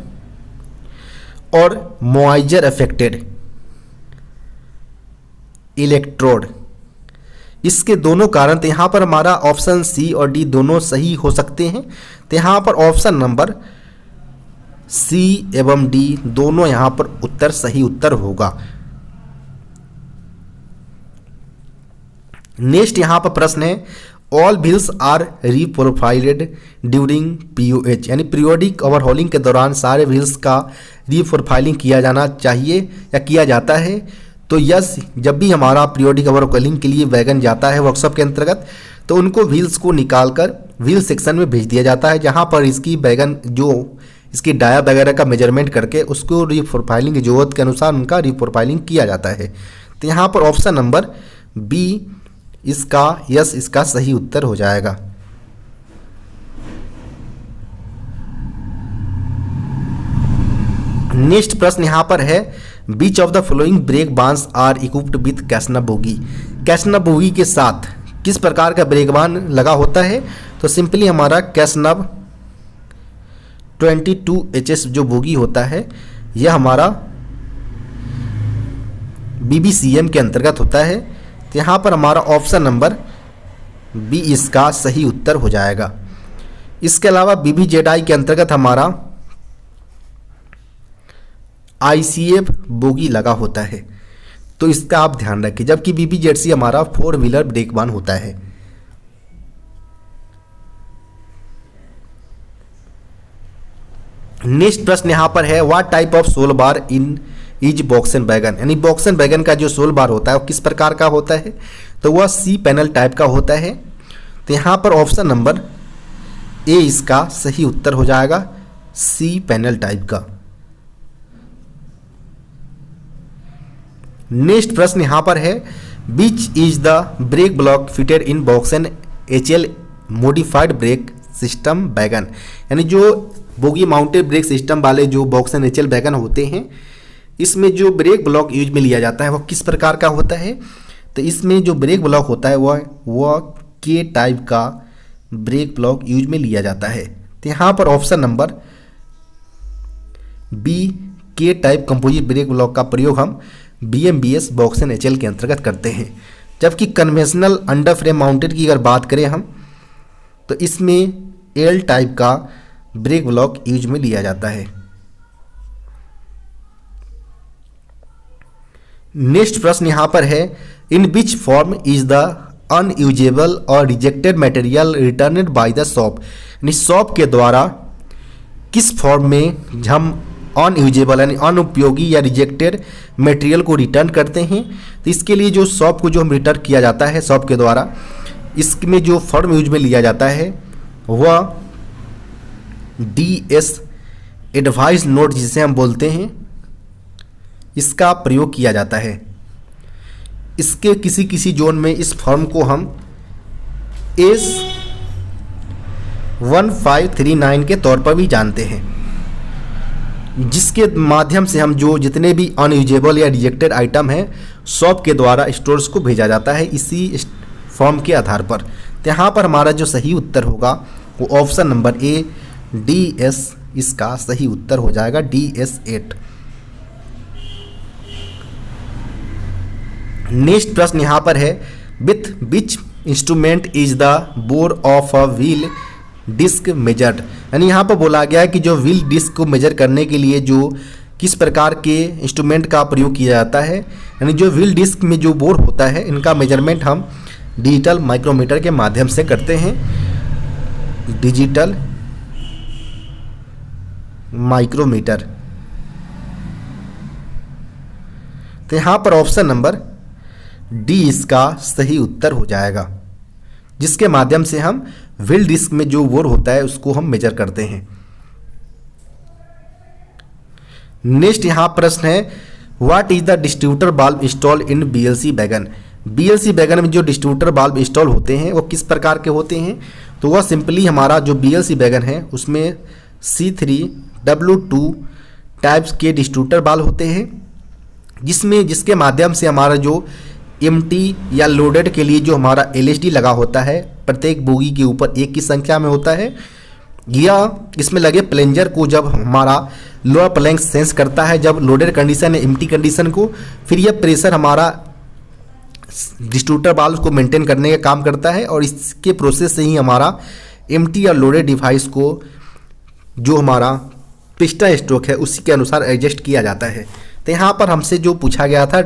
और मॉइस्चर अफेक्टेड इलेक्ट्रोड, इसके दोनों कारण, तो यहाँ पर हमारा ऑप्शन सी और डी दोनों सही हो सकते हैं। तो यहाँ पर ऑप्शन नंबर सी एवं डी दोनों यहाँ पर उत्तर सही उत्तर होगा। नेक्स्ट यहाँ पर प्रश्न है, all wheels are reprofiled during POH, यानी पीरियोडिक ओवरहॉलिंग के दौरान सारे व्हील्स का रीप्रोफाइलिंग किया जाना चाहिए या किया जाता है। तो यस, जब भी हमारा पीरियोडिक ओवरहॉलिंग के लिए वैगन जाता है वर्कशॉप के अंतर्गत, तो उनको व्हील्स को निकालकर व्हील सेक्शन में भेज दिया जाता है, जहाँ पर इसकी वैगन जो इसकी डाया वगैरह का मेजरमेंट करके उसको रीप्रोफाइलिंग की जरूरत के अनुसार उनका रीप्रोफाइलिंग किया जाता है। तो यहाँ पर ऑप्शन नंबर बी इसका सही उत्तर हो जाएगा। नेक्स्ट प्रश्न यहाँ पर है, which of the following brake vans are equipped with Casnub bogie. Casnub bogie के साथ किस प्रकार का ब्रेक बान लगा होता है, तो सिंपली हमारा कैसनब 22HS जो बोगी होता है यह हमारा BBCM के अंतर्गत होता है। तो यहाँ पर हमारा ऑप्शन नंबर बी इसका सही उत्तर हो जाएगा। इसके अलावा BBZI के अंतर्गत हमारा ICF बोगी लगा होता है, तो इसका आप ध्यान रखिए, जबकि BBZC हमारा 4 व्हीलर ब्रेक बान होता है। नेक्स्ट प्रश्न यहाँ पर है, what type of sole bar in is BOXN wagon, यानी बॉक्सन वैगन का जो सोल बार होता है वो किस प्रकार का होता है, तो वह सी पैनल टाइप का होता है। तो यहाँ पर ऑप्शन नंबर ए इसका सही उत्तर हो जाएगा, सी पैनल टाइप का। नेक्स्ट प्रश्न यहाँ पर है, which is the brake block fitted in BOXN HL modified brake system wagon, यानी जो बोगी माउंटेड ब्रेक सिस्टम वाले जो बॉक्सन HL वैगन होते हैं, इसमें जो ब्रेक ब्लॉक यूज में लिया जाता है वो किस प्रकार का होता है, तो इसमें जो ब्रेक ब्लॉक होता है वह के टाइप का ब्रेक ब्लॉक यूज में लिया जाता है। तो यहाँ पर ऑप्शन नंबर बी के टाइप कंपोजिट ब्रेक ब्लॉक का प्रयोग हम BMBS बॉक्सन HL के अंतर्गत करते हैं। जबकि कन्वेंशनल अंडर फ्रेम माउंटेड की अगर बात करें हम, तो इसमें L टाइप का ब्रेक ब्लॉक यूज में लिया जाता है। नेक्स्ट प्रश्न यहाँ पर है, in which form is the unusable or rejected material returned by the shop, यानी शॉप के द्वारा किस फॉर्म में हम अनयूजेबल यानी अनुपयोगी या रिजेक्टेड मटेरियल को रिटर्न करते हैं। तो इसके लिए जो शॉप को जो हम रिटर्न किया जाता है शॉप के द्वारा, इसमें जो फॉर्म यूज में लिया जाता है वह DS एडवाइस नोट जिसे हम बोलते हैं, इसका प्रयोग किया जाता है। इसके किसी किसी जोन में इस फॉर्म को हम 1539 के तौर पर भी जानते हैं, जिसके माध्यम से हम जो जितने भी अनयूजेबल या रिजेक्टेड आइटम हैं शॉप के द्वारा स्टोर्स को भेजा जाता है इसी फॉर्म के आधार पर। तो यहाँ पर हमारा जो सही उत्तर होगा वो ऑप्शन नंबर ए DS इसका सही उत्तर हो जाएगा, DS8। नेक्स्ट प्रश्न यहाँ पर है, with which instrument is the bore of a wheel disc measured. यानी यहाँ पर बोला गया है कि जो व्हील डिस्क को मेजर करने के लिए जो किस प्रकार के इंस्ट्रूमेंट का प्रयोग किया जाता है। यानी जो व्हील डिस्क में जो बोर होता है इनका मेजरमेंट हम डिजिटल माइक्रोमीटर के माध्यम से करते हैं, डिजिटल माइक्रोमीटर। तो यहाँ पर ऑप्शन नंबर डी इसका सही उत्तर हो जाएगा, जिसके माध्यम से हम व्हील डिस्क में जो बोर होता है उसको हम मेजर करते हैं। नेक्स्ट यहाँ प्रश्न है, व्हाट इज द डिस्ट्रीब्यूटर बाल्ब installed in BLC wagon. BLC wagon में जो डिस्ट्रीब्यूटर बाल्ब इंस्टॉल होते हैं वो किस प्रकार के होते हैं, तो वह सिंपली हमारा जो BLC वैगन है उसमें C3W2 टाइप्स के डिस्ट्रीब्यूटर बाल्ब होते हैं, जिसके माध्यम से हमारा जो एम्प्टी या लोडेड के लिए जो हमारा LSD लगा होता है प्रत्येक बोगी के ऊपर एक की संख्या में होता है, या इसमें लगे प्लेंजर को जब हमारा लोअर प्लैंक सेंस करता है जब लोडेड कंडीशन है एम्प्टी कंडीशन को, फिर यह प्रेशर हमारा डिस्ट्रीब्यूटर बाल्व को मेंटेन करने का काम करता है और इसके प्रोसेस से ही हमारा एम्प्टी या लोडेड डिवाइस को जो हमारा पिस्टन स्ट्रोक है उसी के अनुसार एडजस्ट किया जाता है। तो यहाँ पर हमसे जो पूछा गया था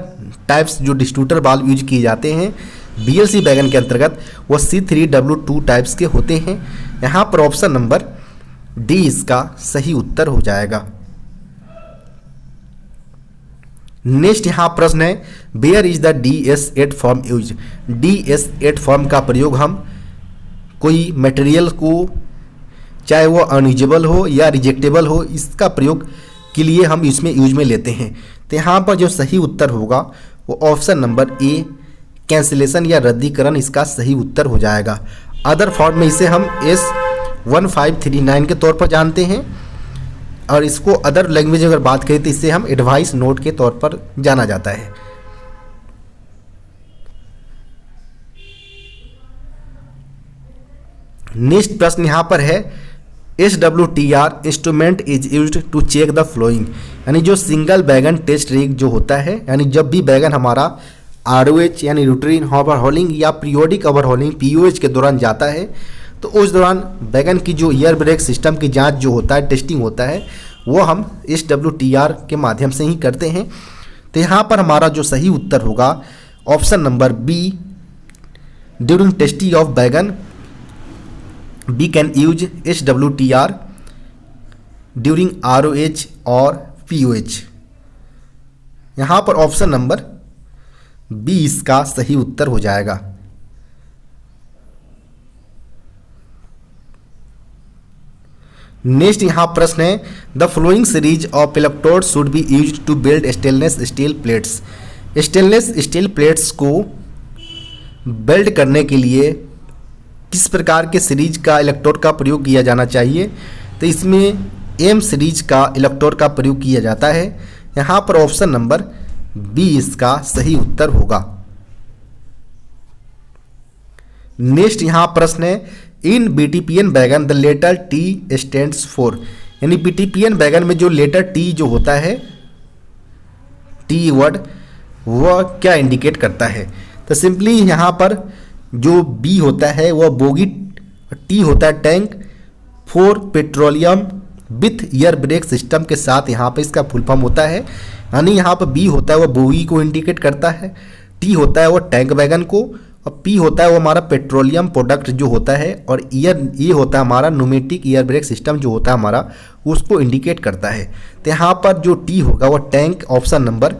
टाइप्स जो डिस्ट्रीब्यूटर बाल्व यूज किए जाते हैं BLC वैगन के अंतर्गत वो C3W2 टाइप्स के होते हैं। यहाँ पर ऑप्शन नंबर डी इसका सही उत्तर हो जाएगा। नेक्स्ट यहाँ प्रश्न है, where is the DS8 form use. DS8 form का प्रयोग हम कोई मटेरियल को चाहे वो अनयूजेबल हो या रिजेक्टेबल हो इसका प्रयोग के लिए हम इसमें यूज में लेते हैं। तो यहाँ पर जो सही उत्तर होगा वो ऑप्शन नंबर ए कैंसिलेशन या रद्दीकरण इसका सही उत्तर हो जाएगा। अदर फॉर्म में इसे हम S1539 के तौर पर जानते हैं और इसको अदर लैंग्वेज अगर बात करें तो इसे हम एडवाइस नोट के तौर पर जाना जाता है। नेक्स्ट प्रश्न यहाँ पर है, SWTR instrument is used to check the flowing. यानी जो सिंगल बैगन टेस्ट रिग जो होता है, यानी जब भी बैगन हमारा ROH यानी रूटीन ओवरहॉलिंग या पीरियोडिक ओवरहॉलिंग POH के दौरान जाता है तो उस दौरान बैगन की जो एयर ब्रेक सिस्टम की जांच जो होता है टेस्टिंग होता है वो हम SWTR के माध्यम से ही करते हैं। तो यहाँ पर हमारा जो सही उत्तर होगा option number B during testing of wagon we can use SWTR during ROH और POH। यहाँ पर ऑप्शन नंबर बी इसका सही उत्तर हो जाएगा। नेक्स्ट यहाँ प्रश्न है, the flowing series of electrode should be used to build stainless steel plates. Stainless steel plates को बिल्ड करने के लिए किस प्रकार के सीरीज का इलेक्ट्रोड का प्रयोग किया जाना चाहिए, तो इसमें M सीरीज का इलेक्ट्रोड का प्रयोग किया जाता है। यहाँ पर ऑप्शन नंबर बी इसका सही उत्तर होगा। नेक्स्ट यहाँ प्रश्न है, in BTPN wagon the letter T stands for. यानी BTPN वैगन में जो लेटर T जो होता है T वर्ड वह क्या इंडिकेट करता है, तो सिंपली यहाँ पर जो B होता है वह बोगी, T होता है tank, 4 petroleum with air brake system के साथ यहाँ पे इसका फुल फॉर्म होता है। यानी यहाँ पर B होता है वह बोगी को इंडिकेट करता है, T होता है वो टैंक वैगन को, और P होता है वो हमारा पेट्रोलियम प्रोडक्ट जो होता है, और ये होता है हमारा न्यूमेटिक एयर ब्रेक सिस्टम जो होता है हमारा उसको इंडिकेट करता है। तो यहाँ पर जो T होगा वो टैंक, ऑप्शन नंबर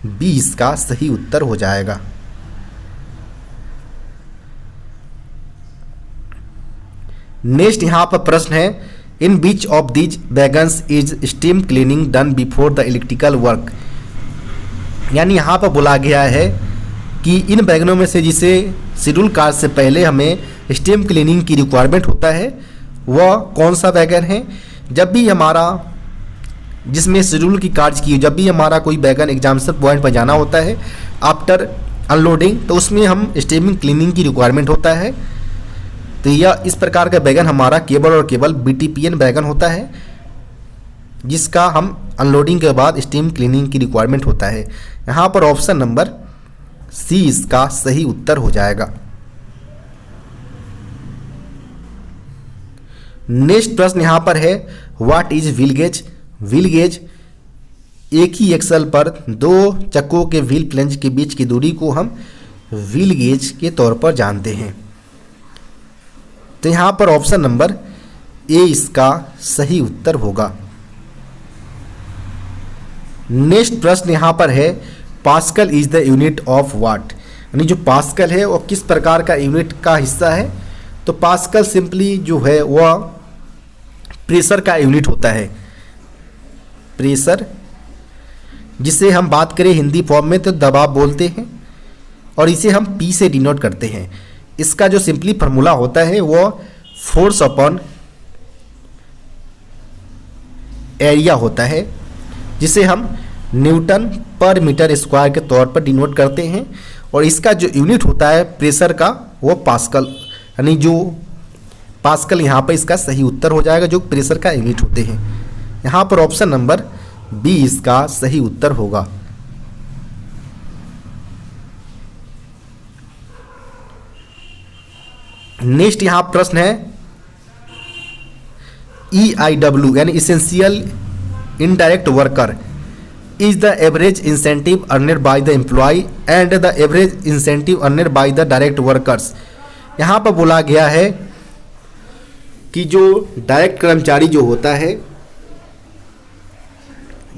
बी इसका सही उत्तर हो जाएगा। नेक्स्ट यहाँ पर प्रश्न है, in which of these wagons is steam cleaning done before the electrical work. यानी यहाँ पर बोला गया है कि इन वैगनों में से जिसे शेड्यूल कार से पहले हमें स्टीम क्लीनिंग की रिक्वायरमेंट होता है वह कौन सा वैगन है? जब भी हमारा जिसमें शेड्यूल की कार्य की, जब भी हमारा कोई वैगन एग्जामिनेशन पॉइंट पर जाना होता है आफ्टर अनलोडिंग, तो उसमें हम स्टेमिंग क्लीनिंग की रिक्वायरमेंट होता है। तो यह इस प्रकार का वैगन हमारा केवल और केवल BTPN वैगन होता है, जिसका हम अनलोडिंग के बाद स्टीम क्लीनिंग की रिक्वायरमेंट होता है। यहाँ पर ऑप्शन नंबर सी इसका सही उत्तर हो जाएगा। नेक्स्ट प्रश्न यहाँ पर है, what is wheel gauge? Wheel gauge एक ही एक्सल पर दो चक्कों के व्हील फ्लैंज के बीच की दूरी को हम व्हील गेज के तौर पर जानते हैं। तो यहाँ पर ऑप्शन नंबर ए इसका सही उत्तर होगा। नेक्स्ट प्रश्न यहाँ पर है, pascal is the unit of what? यानी जो पास्कल है वो किस प्रकार का यूनिट का हिस्सा है? तो पास्कल सिंपली जो है वह प्रेशर का यूनिट होता है। प्रेशर, जिसे हम बात करें हिंदी फॉर्म में तो दबाव बोलते हैं, और इसे हम P से डिनोट करते हैं। इसका जो सिंपली फार्मूला होता है वो फोर्स अपॉन एरिया होता है, जिसे हम न्यूटन पर मीटर स्क्वायर के तौर पर डिनोट करते हैं। और इसका जो यूनिट होता है प्रेशर का वो पास्कल, यानी जो पास्कल यहाँ पर इसका सही उत्तर हो जाएगा, जो प्रेशर का यूनिट होते हैं। यहाँ पर ऑप्शन नंबर बी इसका सही उत्तर होगा। नेक्स्ट यहाँ प्रश्न है, EIW यानी essential indirect worker is the average incentive earned by the employ and the average incentive earned by the direct workers. यहाँ पर बोला गया है कि जो डायरेक्ट कर्मचारी जो होता है,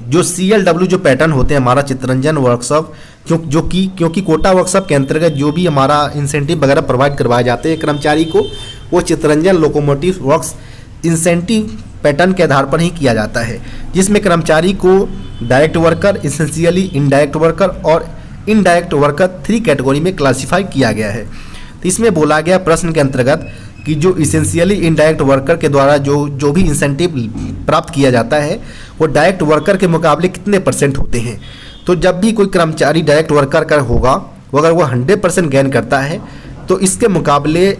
जो CLW जो पैटर्न होते हैं हमारा चित्ररंजन वर्कशॉप, क्योंकि कोटा वर्कशॉप के अंतर्गत जो भी हमारा इंसेंटिव वगैरह प्रोवाइड करवाए जाते हैं कर्मचारी को, वो Chitraranjan locomotive works incentive pattern के आधार पर ही किया जाता है, जिसमें कर्मचारी को direct worker, essentially indirect worker और इनडायरेक्ट वर्कर 3 कैटेगरी में क्लासिफाई किया गया है। तो इसमें बोला गया प्रश्न के अंतर्गत कि जो इसेंशियली इनडायरेक्ट वर्कर के द्वारा जो भी इंसेंटिव प्राप्त किया जाता है वो डायरेक्ट वर्कर के मुकाबले कितने % होते हैं। तो जब भी कोई कर्मचारी डायरेक्ट वर्कर का होगा, अगर वो 100% गेन करता है तो इसके मुकाबले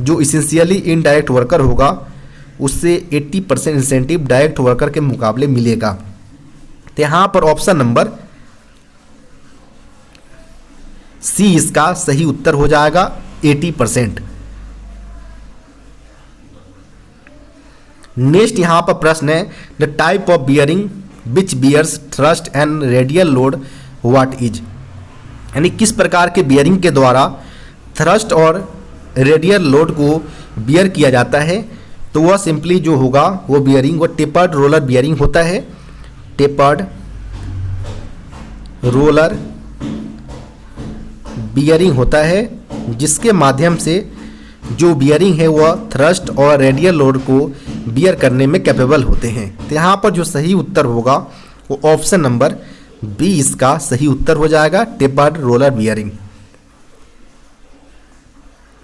जो इसेंशियली इनडायरेक्ट वर्कर होगा उससे 80% इंसेंटिव डायरेक्ट वर्कर के मुकाबले मिलेगा। तो यहाँ पर ऑप्शन नंबर सी इसका सही उत्तर हो जाएगा, 80%। नेक्स्ट यहाँ पर प्रश्न है, the type of bearing which bears thrust and radial load what is? यानी किस प्रकार के बियरिंग के द्वारा थ्रस्ट और रेडियल लोड को बियर किया जाता है? तो वह सिंपली जो होगा वो बियरिंग वो टेपर्ड रोलर बियरिंग होता है। टेपर्ड रोलर बियरिंग होता है, जिसके माध्यम से जो बियरिंग है वह थ्रस्ट और रेडियल लोड को बियर करने में कैपेबल होते हैं। तो यहाँ पर जो सही उत्तर होगा वो ऑप्शन नंबर बी इसका सही उत्तर हो जाएगा, टेपर्ड रोलर बियरिंग।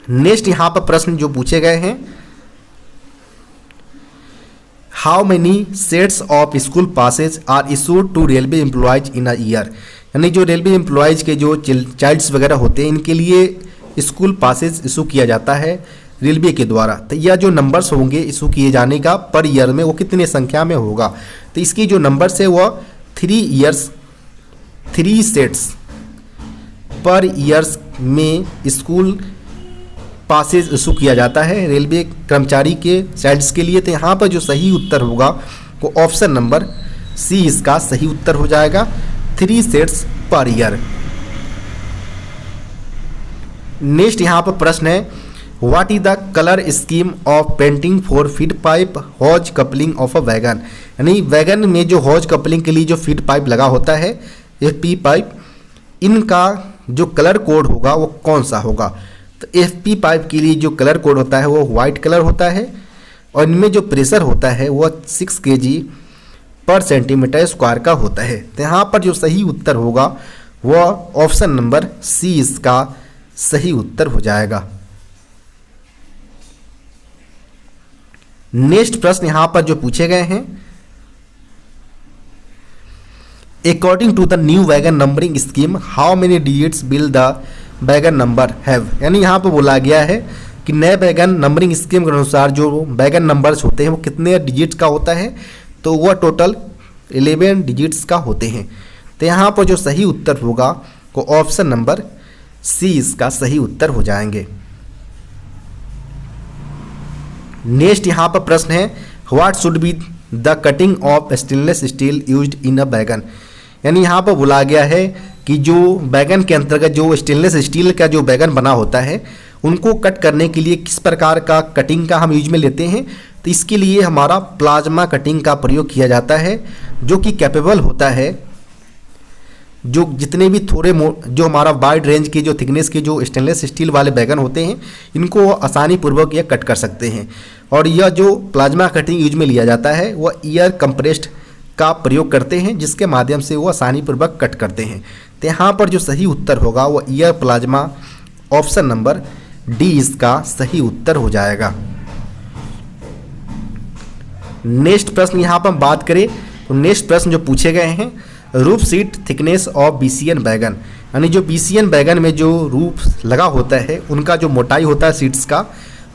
नेक्स्ट यहाँ पर प्रश्न जो पूछे गए हैं, how many sets of school passes are issued to railway employees in a year? यानी जो रेलवे एम्प्लॉयज के जो चाइल्ड्स वगैरह होते हैं इनके लिए स्कूल पासेज इशू किया जाता है रेलवे के द्वारा। तो यह जो नंबर्स होंगे इशू किए जाने का पर ईयर में वो कितने संख्या में होगा? तो इसकी जो नंबर्स है वह 3 सेट्स पर ईयर्स में स्कूल पासेज इशू किया जाता है रेलवे कर्मचारी के चाइल्ड्स के लिए। तो यहाँ पर जो सही उत्तर होगा वो ऑप्शन नंबर सी इसका सही उत्तर हो जाएगा, 3 सेट्स पर ईयर। नेक्स्ट यहाँ पर प्रश्न है, what is the colour scheme of painting for feed pipe hose coupling of a wagon? यानी वैगन में जो हॉज कपलिंग के लिए जो फीड पाइप लगा होता है, FP पाइप, इनका जो कलर कोड होगा वो कौन सा होगा? तो FP पाइप के लिए जो कलर कोड होता है वो वाइट कलर होता है, और इनमें जो प्रेशर होता है वो 6 kg पर सेंटीमीटर स्क्वायर का होता है। तो यहाँ पर जो सही उत्तर होगा वह ऑप्शन नंबर सी इसका सही उत्तर हो जाएगा। नेक्स्ट प्रश्न यहां पर जो पूछे गए हैं, according to the new wagon numbering scheme how many digits will the wagon number have. यानी यहाँ पर बोला गया है कि नए वैगन नंबरिंग स्कीम के अनुसार जो वैगन नंबर्स होते हैं वो कितने डिजिट्स का होता है, तो वह टोटल 11 डिजिट्स का होते हैं। तो यहाँ पर जो सही उत्तर होगा वो ऑप्शन नंबर सी इसका सही उत्तर हो जाएंगे। नेक्स्ट यहाँ पर प्रश्न है, what should be the cutting of stainless steel used in a wagon. यानी यहाँ पर बोला गया है कि जो वैगन के अंतर्गत जो स्टेनलेस स्टील का जो वैगन बना होता है उनको कट करने के लिए किस प्रकार का कटिंग का हम यूज में लेते हैं। तो इसके लिए हमारा प्लाज्मा कटिंग का प्रयोग किया जाता है, जो कि कैपेबल होता है, जो जितने भी थोड़े जो हमारा वाइड रेंज की जो थिकनेस के जो स्टेनलेस स्टील वाले वैगन होते हैं इनको आसानी पूर्वक ये कट कर सकते हैं। और यह जो प्लाज्मा कटिंग यूज में लिया जाता है वह एयर कंप्रेस्ड का प्रयोग करते हैं, जिसके माध्यम से वो आसानी पूर्वक कट करते हैं। तो यहाँ पर जो सही उत्तर होगा वो air plasma, option number D इसका सही उत्तर हो जाएगा। नेक्स्ट प्रश्न यहाँ पर हम बात करें तो नेक्स्ट प्रश्न जो पूछे गए हैं, roof seat thickness of BCN बैगन। यानी जो बीसीएन बैगन में जो रूफ लगा होता है उनका जो मोटाई होता है सीट्स का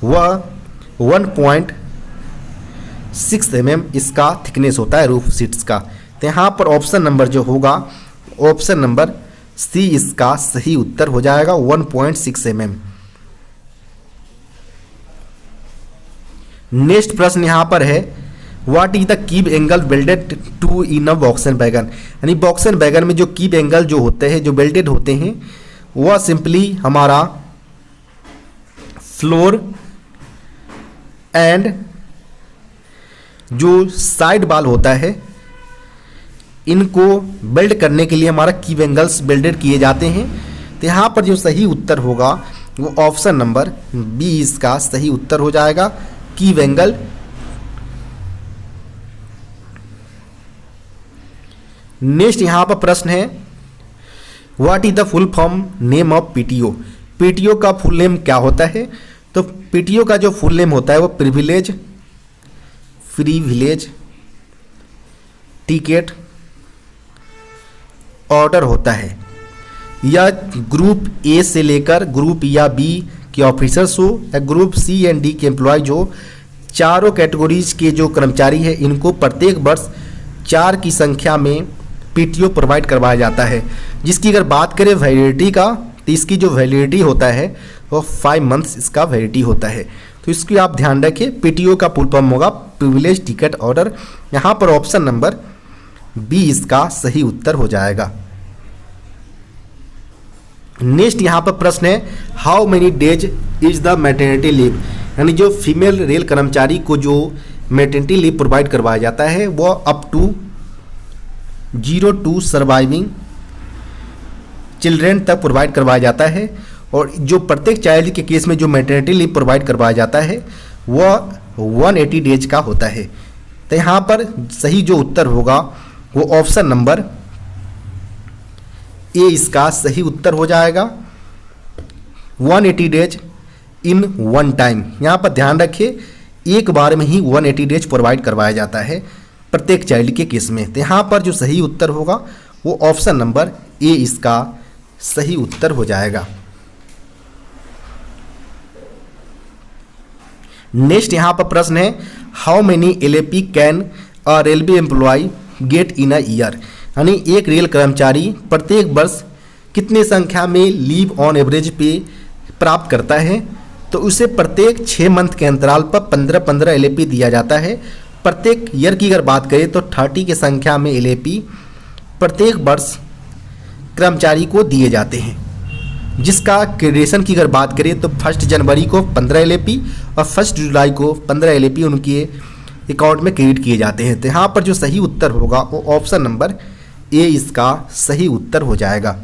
वह 1.6 mm इसका थिकनेस होता है रूफ सीट्स का। तो यहाँ पर ऑप्शन नंबर जो होगा ऑप्शन नंबर सी इसका सही उत्तर हो जाएगा 1.6 mm। नेक्स्ट प्रश्न यहाँ पर है, what is the keep angle welded to in a BOXN wagon. यानी बॉक्सन बैगन में जो कीब एंगल जो होते हैं जो वेल्डेड होते हैं वह सिंपली हमारा फ्लोर एंड जो साइड बाल होता है इनको वेल्ड करने के लिए हमारा कीब एंगल्स वेल्डेड किए जाते हैं। तो यहाँ पर जो सही उत्तर होगा वो ऑप्शन नंबर बी इसका सही उत्तर हो जाएगा, कीब एंगल। नेक्स्ट यहाँ पर प्रश्न है, what is the full form name of PTO. PTO का फुल नेम क्या होता है। तो पीटीओ का जो फुल नेम होता है वो प्रिविलेज टिकट ऑर्डर होता है। यह ग्रुप ए से लेकर ग्रुप या बी के ऑफिसर्स हो या ग्रुप सी एंड डी के एम्प्लॉयज हो, चारों कैटेगरीज के जो कर्मचारी है इनको प्रत्येक वर्ष 4 की संख्या में पीटीओ प्रोवाइड करवाया जाता है। जिसकी अगर बात करें वैलिडिटी का तो इसकी जो वैलिडिटी होता है वो 5 मंथ्स इसका वैलिडिटी होता है। तो इसकी आप ध्यान रखें, पीटीओ का फुल फॉर्म होगा प्रिविलेज टिकट ऑर्डर। यहाँ पर ऑप्शन नंबर बी इसका सही उत्तर हो जाएगा। नेक्स्ट यहाँ पर प्रश्न है, how many days is the maternity leave. यानी जो फीमेल रेल कर्मचारी को जो मैटरनिटी लीव प्रोवाइड करवाया जाता है वो up to 0 to surviving children तक प्रोवाइड करवाया जाता है। और जो प्रत्येक चाइल्ड के केस में जो मैटरनिटी लीव प्रोवाइड करवाया जाता है वह 180 डेज का होता है। तो यहाँ पर सही जो उत्तर होगा वो ऑप्शन नंबर ए इसका सही उत्तर हो जाएगा, 180 डेज इन वन टाइम। यहाँ पर ध्यान रखिए एक बार में ही 180 डेज प्रोवाइड करवाया जाता है प्रत्येक चाइल्ड के केस में। तो यहाँ पर जो सही उत्तर होगा वो ऑप्शन नंबर ए इसका सही उत्तर हो जाएगा। नेक्स्ट यहाँ पर प्रश्न है, how many LAP can a railway employee get in a year. यानी एक रेल कर्मचारी प्रत्येक वर्ष कितने संख्या में लीव ऑन एवरेज पे प्राप्त करता है। तो उसे प्रत्येक 6 मंथ के अंतराल पर 15-15 एलएपी दिया जाता है। प्रत्येक ईयर की अगर बात करें तो 30 की संख्या में एलएपी प्रत्येक वर्ष कर्मचारी को दिए जाते हैं। जिसका क्रेडिशन की अगर बात करें तो 1 जनवरी को 15 एलएपी और 1 जुलाई को 15 एलएपी उनके अकाउंट में क्रेडिट किए जाते हैं। तो यहाँ पर जो सही उत्तर होगा वो ऑप्शन नंबर ए इसका सही उत्तर हो जाएगा।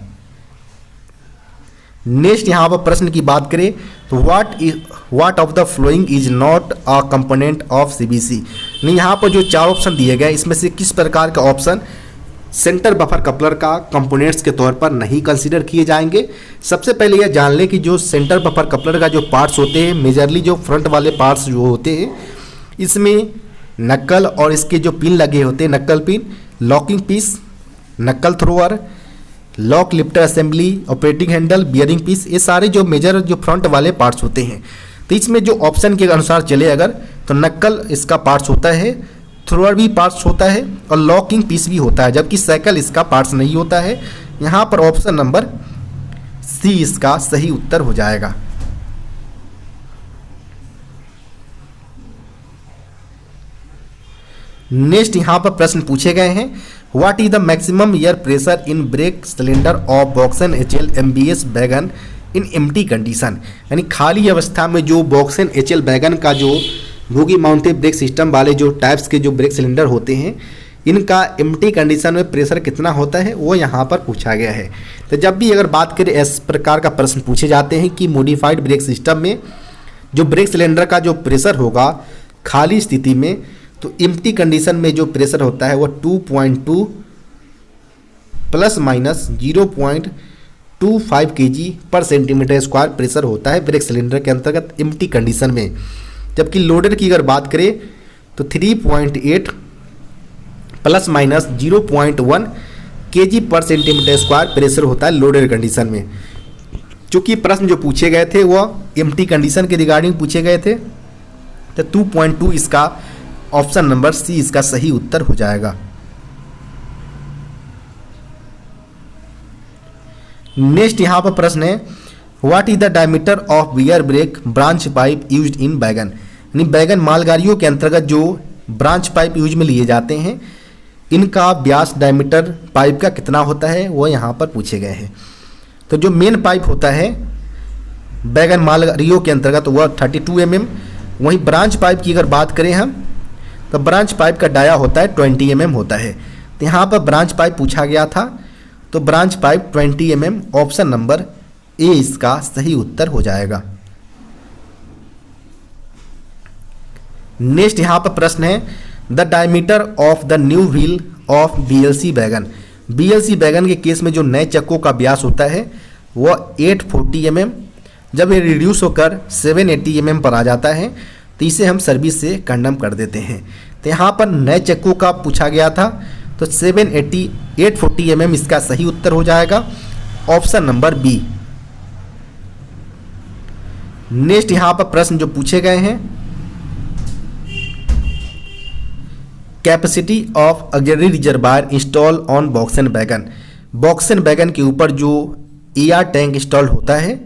नेक्स्ट यहाँ पर प्रश्न की बात करें तो what of the following is not a component of CBC. नहीं, यहाँ पर जो 4 ऑप्शन दिए गए इसमें से किस प्रकार का ऑप्शन सेंटर बफर कपलर का कंपोनेंट्स के तौर पर नहीं कंसीडर किए जाएंगे। सबसे पहले यह जान लें कि जो सेंटर बफर कपलर का जो पार्ट्स होते हैं मेजरली जो फ्रंट वाले पार्ट्स जो होते हैं इसमें नक्कल और इसके जो पिन लगे होते हैं, knuckle pin, locking piece, knuckle thrower, lock lifter assembly, operating handle, bearing piece, ये सारे जो मेजर जो फ्रंट वाले पार्ट्स होते हैं। तो इसमें जो ऑप्शन के अनुसार चले अगर तो नक्कल इसका पार्ट्स होता है, थ्रोअर भी पार्ट्स होता है और लॉकिंग पीस भी होता है, जबकि साइकिल इसका पार्ट्स नहीं होता है। यहाँ पर ऑप्शन नंबर सी इसका सही उत्तर हो जाएगा। नेक्स्ट यहाँ पर प्रश्न पूछे गए हैं, what is the maximum air pressure in brake cylinder of BOXN HL MBS wagon in empty condition. यानी खाली अवस्था में जो बॉक्सन HL वैगन का जो बोगी माउंटेड ब्रेक सिस्टम वाले जो टाइप्स के जो ब्रेक सिलेंडर होते हैं, इनका एम्प्टी कंडीशन में प्रेशर कितना होता है वो यहाँ पर पूछा गया है। तो जब भी अगर बात करें इस प्रकार का प्रश्न पूछे जाते हैं कि मॉडिफाइड ब्रेक सिस्टम में जो ब्रेक सिलेंडर का जो प्रेशर होगा खाली स्थिति में, तो एम्प्टी कंडीशन में जो प्रेशर होता है वो 2.2 प्लस माइनस 0.25 kg पर सेंटीमीटर स्क्वायर प्रेशर होता है ब्रेक सिलेंडर के अंतर्गत एम्प्टी कंडीशन में। जबकि लोडेड की अगर बात करें तो 3.8 प्लस माइनस 0.1 kg पर सेंटीमीटर स्क्वायर प्रेशर होता है लोडेड कंडीशन में। चूँकि प्रश्न जो पूछे गए थे वो एम्प्टी कंडीशन के रिगार्डिंग पूछे गए थे, तो 2.2 इसका ऑप्शन नंबर सी इसका सही उत्तर हो जाएगा। नेक्स्ट यहाँ पर प्रश्न है, what is the diameter of wear brake branch pipe used in wagon. यानी वैगन मालगाड़ियों के अंतर्गत जो ब्रांच पाइप यूज में लिए जाते हैं, इनका व्यास डायमीटर पाइप का कितना होता है वो यहाँ पर पूछे गए हैं। तो जो मेन पाइप होता है वैगन मालगाड़ियों के अंतर्गत वह 32 mm, वहीं ब्रांच पाइप की अगर बात करें हम तो ब्रांच पाइप का डाया होता है 20 mm होता है। तो यहाँ पर ब्रांच पाइप पूछा गया था, तो branch pipe 20 mm option number A इसका सही उत्तर हो जाएगा। नेक्स्ट यहाँ पर प्रश्न है, the diameter of the new wheel of BLC wagon. BLC wagon के केस में जो नए चक्कों का व्यास होता है वह 840 mm, जब ये रिड्यूस होकर 780 mm पर आ जाता है तो इसे हम सर्विस से कंडम कर देते हैं। तो यहाँ पर नए चक्कों का पूछा गया था, तो 840 mm इसका सही उत्तर हो जाएगा, ऑप्शन नंबर बी। नेक्स्ट यहाँ पर प्रश्न जो पूछे गए हैं, capacity of auxiliary reservoir install on BOXN wagon. BOXN wagon के ऊपर जो एयर टैंक इंस्टॉल होता है,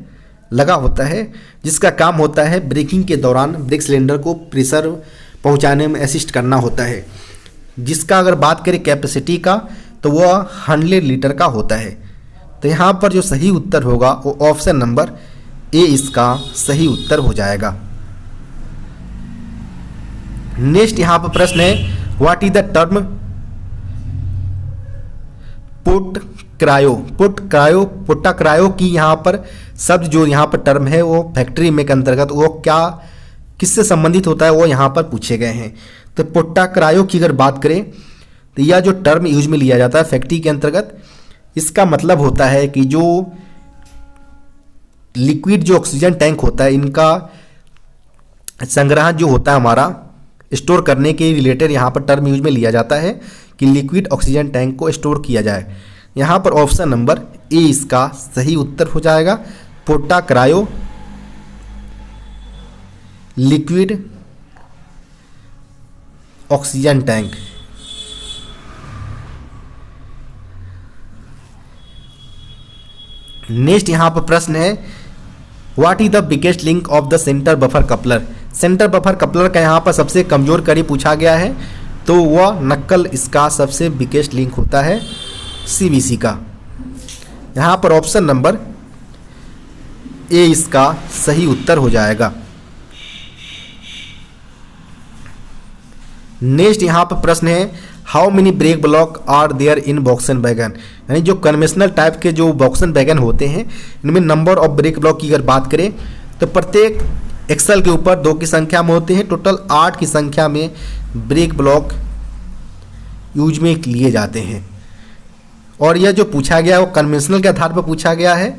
लगा होता है, जिसका काम होता है ब्रेकिंग के दौरान ब्रेक सिलेंडर को प्रेशर पहुंचाने में असिस्ट करना होता है, जिसका अगर बात करें कैपेसिटी का तो वह 100 लीटर का होता है। तो यहाँ पर जो सही उत्तर होगा वो ऑप्शन नंबर ए इसका सही उत्तर हो जाएगा। नेक्स्ट यहाँ पर प्रश्न है, what is the term पुट्टा cryo की यहाँ पर शब्द जो यहाँ पर टर्म है वो फैक्ट्री में के अंतर्गत वो क्या किससे संबंधित होता है वो यहाँ पर पूछे गए हैं। तो पुट्टा क्रायो की अगर बात करें तो यह जो टर्म यूज में लिया जाता है फैक्ट्री के अंतर्गत, इसका मतलब होता है कि जो लिक्विड जो ऑक्सीजन टैंक होता है, इनका संग्रह जो होता है हमारा स्टोर करने के रिलेटेड यहाँ पर टर्म यूज में लिया जाता है कि लिक्विड ऑक्सीजन टैंक को स्टोर किया जाए। यहाँ पर ऑप्शन नंबर ए इसका सही उत्तर हो जाएगा, पुट्टा cryo liquid oxygen tank. Next यहाँ पर प्रश्न है, what is the biggest link of the centre buffer coupler. Centre buffer coupler का यहाँ पर सबसे कमजोर कड़ी पूछा गया है, तो वह नक्कल इसका सबसे बिगेस्ट लिंक होता है CBC का। यहाँ पर ऑप्शन नंबर ए इसका सही उत्तर हो जाएगा। नेक्स्ट यहाँ पर प्रश्न है, how many brake block are there in BOXN wagon. यानी जो कन्वेंशनल टाइप के जो बॉक्सन वैगन होते हैं, इनमें नंबर ऑफ ब्रेक ब्लॉक की अगर बात करें तो प्रत्येक एक्सल के ऊपर 2 की संख्या में होते हैं, टोटल 8 की संख्या में ब्रेक ब्लॉक यूज में लिए जाते हैं। और यह जो पूछा गया है वो कन्वेंशनल के आधार पर पूछा गया है।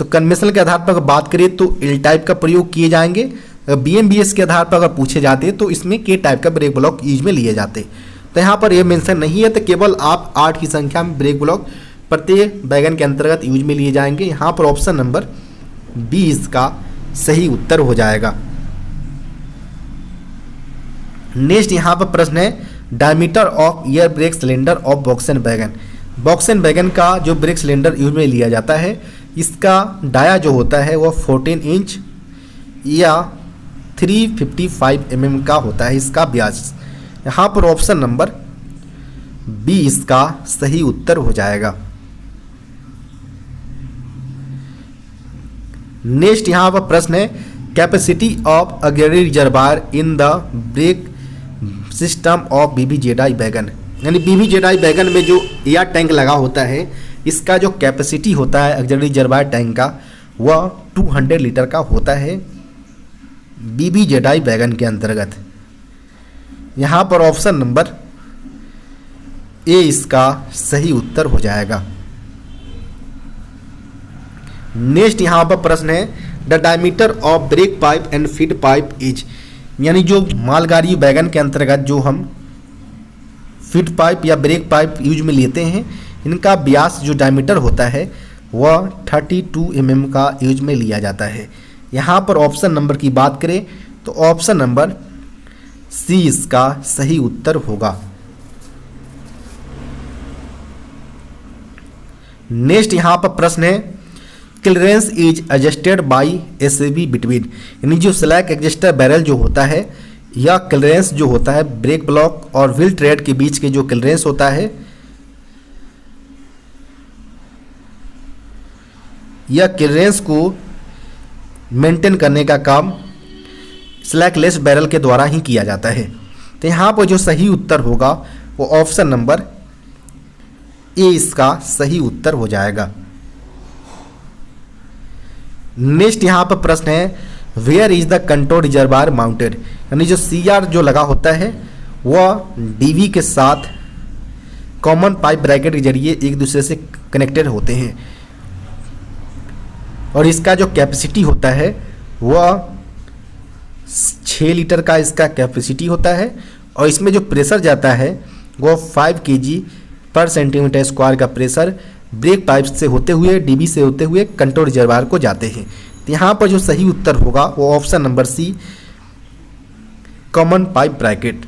तो कन्वेंशनल के आधार पर अगर बात करें तो एल टाइप का प्रयोग किए जाएंगे। अगर BMBS के आधार पर अगर पूछे जाते तो इसमें के टाइप का ब्रेक ब्लॉक यूज में लिए जाते। तो यहाँ पर ये मेंशन नहीं है, तो केवल आप 8 की संख्या में ब्रेक ब्लॉक प्रत्येक वैगन के अंतर्गत यूज में लिए जाएंगे। यहाँ पर ऑप्शन नंबर बी इसका सही उत्तर हो जाएगा। नेक्स्ट यहाँ पर प्रश्न है diameter of air brake cylinder of BOXN wagon. BOXN wagon का जो ब्रेक सिलेंडर यूज में लिया जाता है, इसका डाया जो होता है वह 14 इंच या 355 mm का होता है इसका व्यास। यहाँ पर ऑप्शन नंबर बी इसका सही उत्तर हो जाएगा। नेक्स्ट यहाँ पर प्रश्न है capacity of auxiliary reservoir in the brake system of BBZI wagon. यानी BBZI वैगन में जो एयर टैंक लगा होता है, इसका जो कैपेसिटी होता है ऑक्सिलरी रिजर्वायर टैंक का वह 200 लीटर का होता है BBZI वैगन के अंतर्गत। यहाँ पर ऑप्शन नंबर ए इसका सही उत्तर हो जाएगा। नेक्स्ट यहाँ पर प्रश्न है the diameter of break pipe and feed pipe is. यानी जो मालगाड़ी वैगन के अंतर्गत जो हम फीड पाइप या ब्रेक पाइप यूज में लेते हैं, इनका व्यास जो डायमीटर होता है वह 32 mm का यूज में लिया जाता है। यहाँ पर ऑप्शन नंबर की बात करें तो ऑप्शन नंबर सी इसका सही उत्तर होगा। नेक्स्ट यहाँ पर प्रश्न है clearance is adjusted by SAB between. यानी जो स्लैक एडजस्टर बैरल जो होता है या क्लियरेंस जो होता है ब्रेक ब्लॉक और व्हील ट्रेड के बीच के जो क्लियरेंस होता है, यह क्लियरेंस को मेंटेन करने का काम स्लैकलेस बैरल के द्वारा ही किया जाता है। तो यहाँ पर जो सही उत्तर होगा वो ऑप्शन नंबर ए इसका सही उत्तर हो जाएगा। नेक्स्ट यहाँ पर प्रश्न है where is the control reservoir mounted. यानी जो CR जो लगा होता है वह DV के साथ कॉमन पाइप ब्रैकेट के जरिए एक दूसरे से कनेक्टेड होते हैं और इसका जो कैपेसिटी होता है वह 6 लीटर का इसका कैपेसिटी होता है और इसमें जो प्रेशर जाता है वह 5 kg पर सेंटीमीटर स्क्वायर का प्रेशर ब्रेक पाइप से होते हुए DV से होते हुए कंट्रोल रिजर्वायर को जाते हैं। तो यहाँ पर जो सही उत्तर होगा वो option number C common pipe bracket.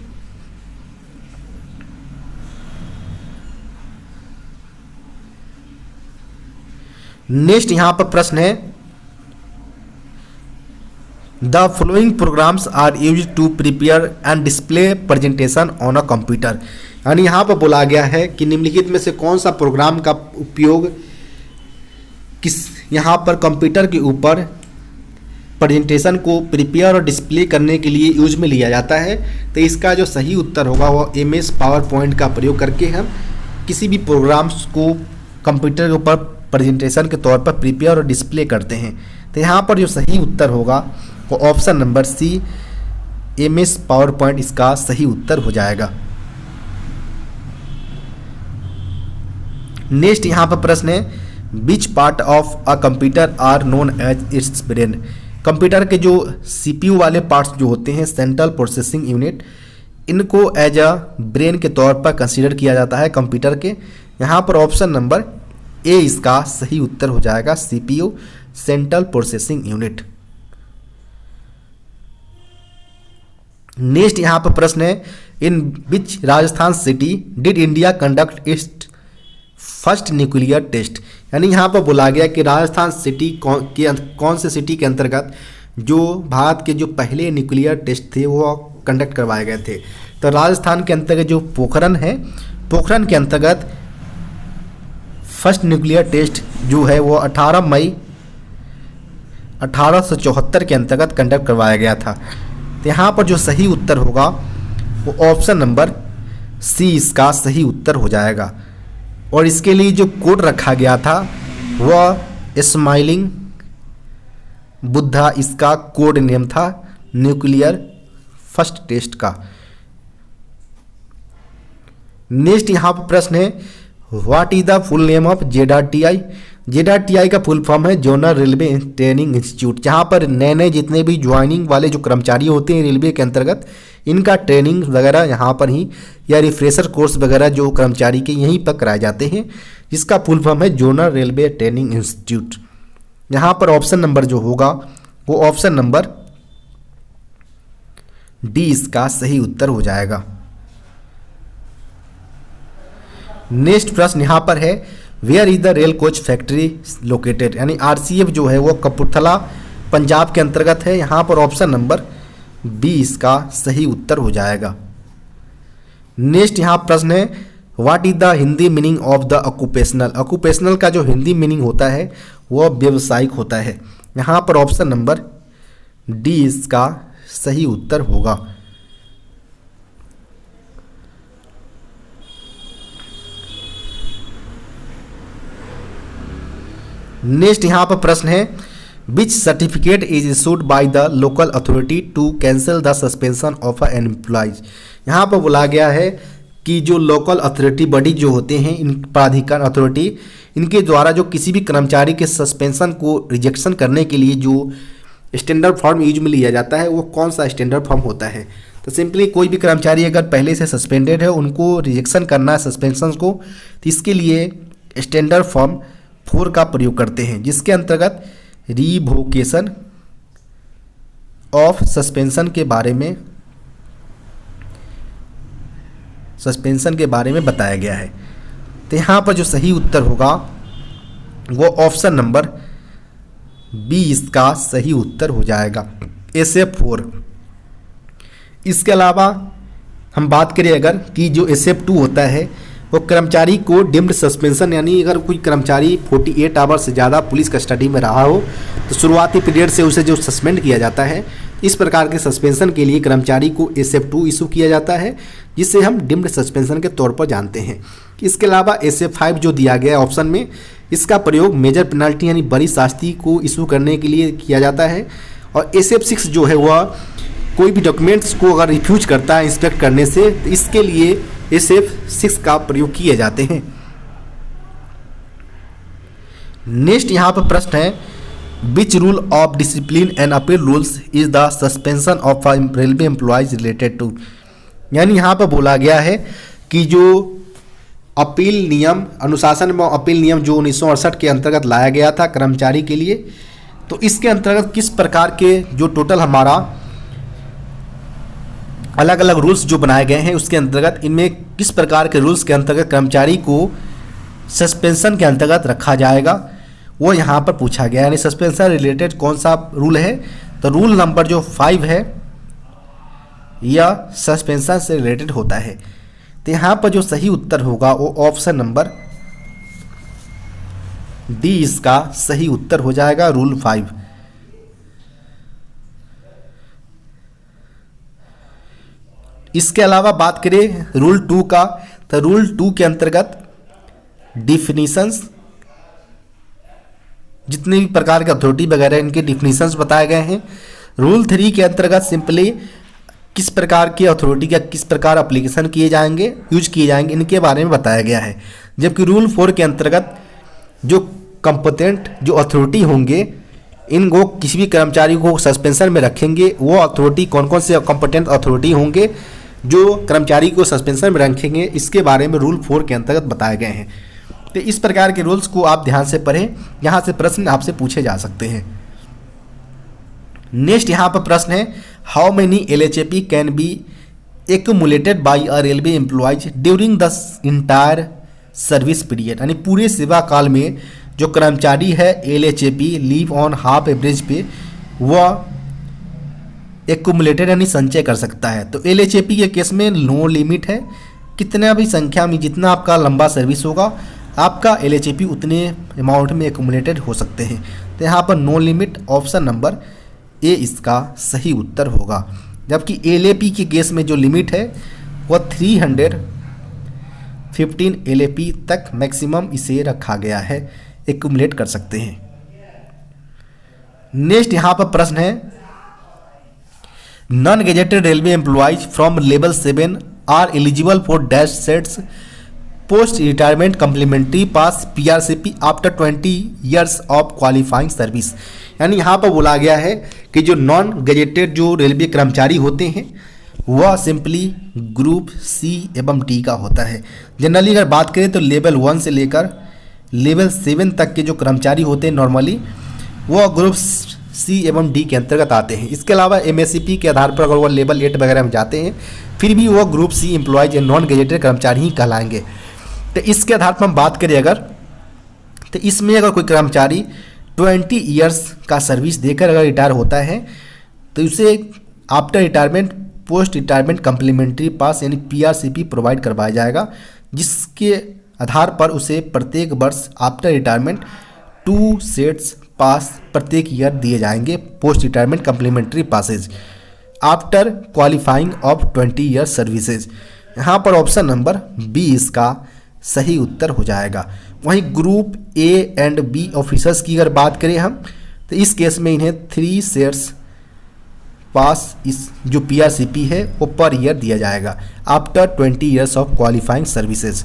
Next यहाँ पर प्रश्न है the following programs are use to prepare and display presentation on a computer. यानी यहाँ पर बोला गया है कि निम्नलिखित में से कौन सा प्रोग्राम का उपयोग किस यहाँ पर कंप्यूटर के ऊपर प्रेजेंटेशन को प्रिपेयर और डिस्प्ले करने के लिए यूज में लिया जाता है। तो इसका जो सही उत्तर होगा वो MS पावर पॉइंट का प्रयोग करके हम किसी भी प्रोग्राम्स को कंप्यूटर के ऊपर प्रेजेंटेशन के तौर पर प्रिपेयर और डिस्प्ले करते हैं। तो यहाँ पर जो सही उत्तर होगा वो option number C MS power point इसका सही उत्तर हो जाएगा। नेक्स्ट यहाँ पर प्रश्न है which part of a computer are known as its brain. Computer के जो CPU वाले पार्ट्स जो होते हैं सेंट्रल प्रोसेसिंग यूनिट, इनको एज अ ब्रेन के तौर पर कंसीडर किया जाता है कंप्यूटर के। यहाँ पर ऑप्शन नंबर ए इसका सही उत्तर हो जाएगा CPU central processing unit. Next यहाँ पर प्रश्न है in which Rajasthan city did India conduct its first nuclear test. यानी यहाँ पर बोला गया कि राजस्थान सिटी कौन से सिटी के अंतर्गत जो भारत के जो पहले न्यूक्लियर टेस्ट थे वो कंडक्ट करवाए गए थे। तो राजस्थान के अंतर्गत जो पोखरण है, पोखरण के अंतर्गत फर्स्ट न्यूक्लियर टेस्ट जो है वो 18 मई 1874 के अंतर्गत कंडक्ट करवाया गया था। तो यहाँ पर जो सही उत्तर होगा वो ऑप्शन नंबर सी इसका सही उत्तर हो जाएगा। और इसके लिए जो कोड रखा गया था वह स्माइलिंग बुद्धा इसका कोड नेम था न्यूक्लियर फर्स्ट टेस्ट का। नेक्स्ट यहाँ पर प्रश्न है what is the full name of ZRTI। JRTI का फुल फॉर्म है जोनल रेलवे ट्रेनिंग इंस्टीट्यूट, जहाँ पर नए नए जितने भी ज्वाइनिंग वाले जो कर्मचारी होते हैं रेलवे के अंतर्गत, इनका ट्रेनिंग वगैरह यहाँ पर ही या रिफ्रेशर कोर्स वगैरह जो कर्मचारी के यहीं पर कराए जाते हैं, जिसका फुल फॉर्म है जोनल रेलवे ट्रेनिंग इंस्टीट्यूट। यहाँ पर ऑप्शन नंबर जो होगा वो ऑप्शन नंबर डी इसका सही उत्तर हो जाएगा। नेक्स्ट प्रश्न यहाँ पर है where is the rail coach factory located, यानी RCF जो है वो कपूरथला पंजाब के अंतर्गत है। यहाँ पर ऑप्शन नंबर बी इसका सही उत्तर हो जाएगा। नेक्स्ट यहाँ प्रश्न है what is the Hindi meaning of the occupational. Occupational का जो हिंदी मीनिंग होता है वो व्यावसायिक होता है। यहाँ पर ऑप्शन नंबर डी इसका सही उत्तर होगा। नेक्स्ट यहाँ पर प्रश्न है which certificate is issued by the local authority to cancel the suspension of an employees. यहाँ पर बोला गया है कि जो लोकल अथॉरिटी बॉडी जो होते हैं, इन प्राधिकार अथॉरिटी, इनके द्वारा जो किसी भी कर्मचारी के सस्पेंशन को रिजेक्शन करने के लिए जो स्टैंडर्ड फॉर्म यूज में लिया जाता है वो कौन सा स्टैंडर्ड फॉर्म होता है। तो सिंपली कोई भी कर्मचारी अगर पहले से सस्पेंडेड है उनको रिजेक्शन करना है सस्पेंशन को, तो इसके लिए स्टैंडर्ड फॉर्म 4 का प्रयोग करते हैं, जिसके अंतर्गत रिवोकेशन ऑफ सस्पेंशन के बारे में बताया गया है। तो यहाँ पर जो सही उत्तर होगा वो ऑप्शन नंबर बी इसका सही उत्तर हो जाएगा, SF4। इसके अलावा हम बात करें अगर कि जो SF2 होता है वो कर्मचारी को डिम्ड सस्पेंशन, यानी अगर कोई कर्मचारी 48 आवर से ज़्यादा पुलिस कस्टडी में रहा हो तो शुरुआती पीरियड से उसे जो सस्पेंड किया जाता है, इस प्रकार के सस्पेंशन के लिए कर्मचारी को SF2 इशू किया जाता है, जिसे हम डिम्ड सस्पेंशन के तौर पर जानते हैं। इसके अलावा SF5 जो दिया गया है ऑप्शन में, इसका प्रयोग मेजर पेनल्टी यानी बड़ी शास्ति को इशू करने के लिए किया जाता है। और SF6 जो है वह कोई भी डॉक्यूमेंट्स को अगर रिफ्यूज करता है इंस्पेक्ट करने से, तो इसके लिए SF6 का प्रयोग किए जाते हैं। नेक्स्ट यहाँ पर प्रश्न है which rule of discipline and appeal rules is the suspension of railway employees related to, यानी यहाँ पर बोला गया है कि जो अपील नियम, अनुशासन एवं अपील नियम जो 1968 के अंतर्गत लाया गया था कर्मचारी के लिए, तो इसके अंतर्गत किस प्रकार के जो टोटल हमारा अलग अलग रूल्स जो बनाए गए हैं उसके अंतर्गत इनमें किस प्रकार के रूल्स के अंतर्गत कर्मचारी को सस्पेंशन के अंतर्गत रखा जाएगा, वो यहाँ पर पूछा गया। यानी सस्पेंशन रिलेटेड कौन सा रूल है, तो रूल नंबर जो 5 है यह सस्पेंशन से रिलेटेड होता है। तो यहाँ पर जो सही उत्तर होगा वो ऑप्शन नंबर डी इसका सही उत्तर हो जाएगा, रूल 5। इसके अलावा बात करें रूल 2 का, तो रूल 2 के अंतर्गत डिफिनीशंस, जितने भी प्रकार के अथॉरिटी वगैरह इनके डिफिनीशंस बताए गए हैं। रूल 3 के अंतर्गत सिंपली किस प्रकार की अथॉरिटी का किस प्रकार एप्लीकेशन किए जाएंगे, यूज किए जाएंगे, इनके बारे में बताया गया है। जबकि रूल 4 के अंतर्गत जो कंपटेंट जो अथॉरिटी होंगे, इनको किसी भी कर्मचारी को सस्पेंशन में रखेंगे, वो अथॉरिटी कौन कौन से कंपटेंट अथॉरिटी होंगे जो कर्मचारी को सस्पेंशन में रखेंगे, इसके बारे में रूल 4 के अंतर्गत बताए गए हैं। तो इस प्रकार के रूल्स को आप ध्यान से पढ़ें, यहाँ से प्रश्न आपसे पूछे जा सकते हैं। नेक्स्ट यहाँ पर प्रश्न है how many LHAP can be accumulated by a railway employees during the entire service period, यानी पूरे सेवा काल में जो कर्मचारी है LHAP leave on half average पे वह एक्यूमुलेटेड यानी संचय कर सकता है। तो LHAP के केस में नो लिमिट है, कितना भी संख्या में जितना आपका लंबा सर्विस होगा आपका LHAP उतने अमाउंट में एक्यूमुलेटेड हो सकते हैं। तो यहाँ पर no limit, option number A इसका सही उत्तर होगा। जबकि LAP के केस में जो लिमिट है वह 315 LAP तक मैक्सिमम इसे रखा गया है, एक्यूमुलेट कर सकते हैं। नेक्स्ट यहाँ पर प्रश्न है non gazetted railway employees from level 7 are eligible for dash sets post retirement complimentary pass PRCP after 20 years of qualifying service. यानी यहाँ पर बोला गया है कि जो नॉन गजेटेड जो रेलवे कर्मचारी होते हैं वह सिंपली ग्रुप सी एवं डी का होता है। जनरली अगर बात करें तो लेवल 1 से लेकर लेवल 7 तक के जो कर्मचारी होते हैं नॉर्मली वह ग्रुप सी एवं डी के अंतर्गत आते हैं। इसके अलावा एमएससीपी के आधार पर अगर वह लेवल 8 वगैरह में जाते हैं फिर भी वह group C employees non gazetted कर्मचारी ही कहलाएंगे। तो इसके आधार पर हम बात करें अगर तो इसमें अगर कोई कर्मचारी 20 ईयर्स का सर्विस देकर अगर रिटायर होता है तो उसे after retirement post retirement complimentary pass यानी पीआरसीपी प्रोवाइड करवाया जाएगा, जिसके आधार पर उसे प्रत्येक वर्ष आफ्टर रिटायरमेंट 2 सेट्स पास प्रत्येक ईयर दिए जाएंगे post retirement complimentary passes after qualifying of 20 year services. यहाँ पर ऑप्शन नंबर बी इसका सही उत्तर हो जाएगा। वहीं group A and B officers की अगर बात करें हम तो इस केस में इन्हें 3 सेट्स पास इस जो पीआरसीपी है वो पर ईयर दिया जाएगा after 20 years of qualifying services.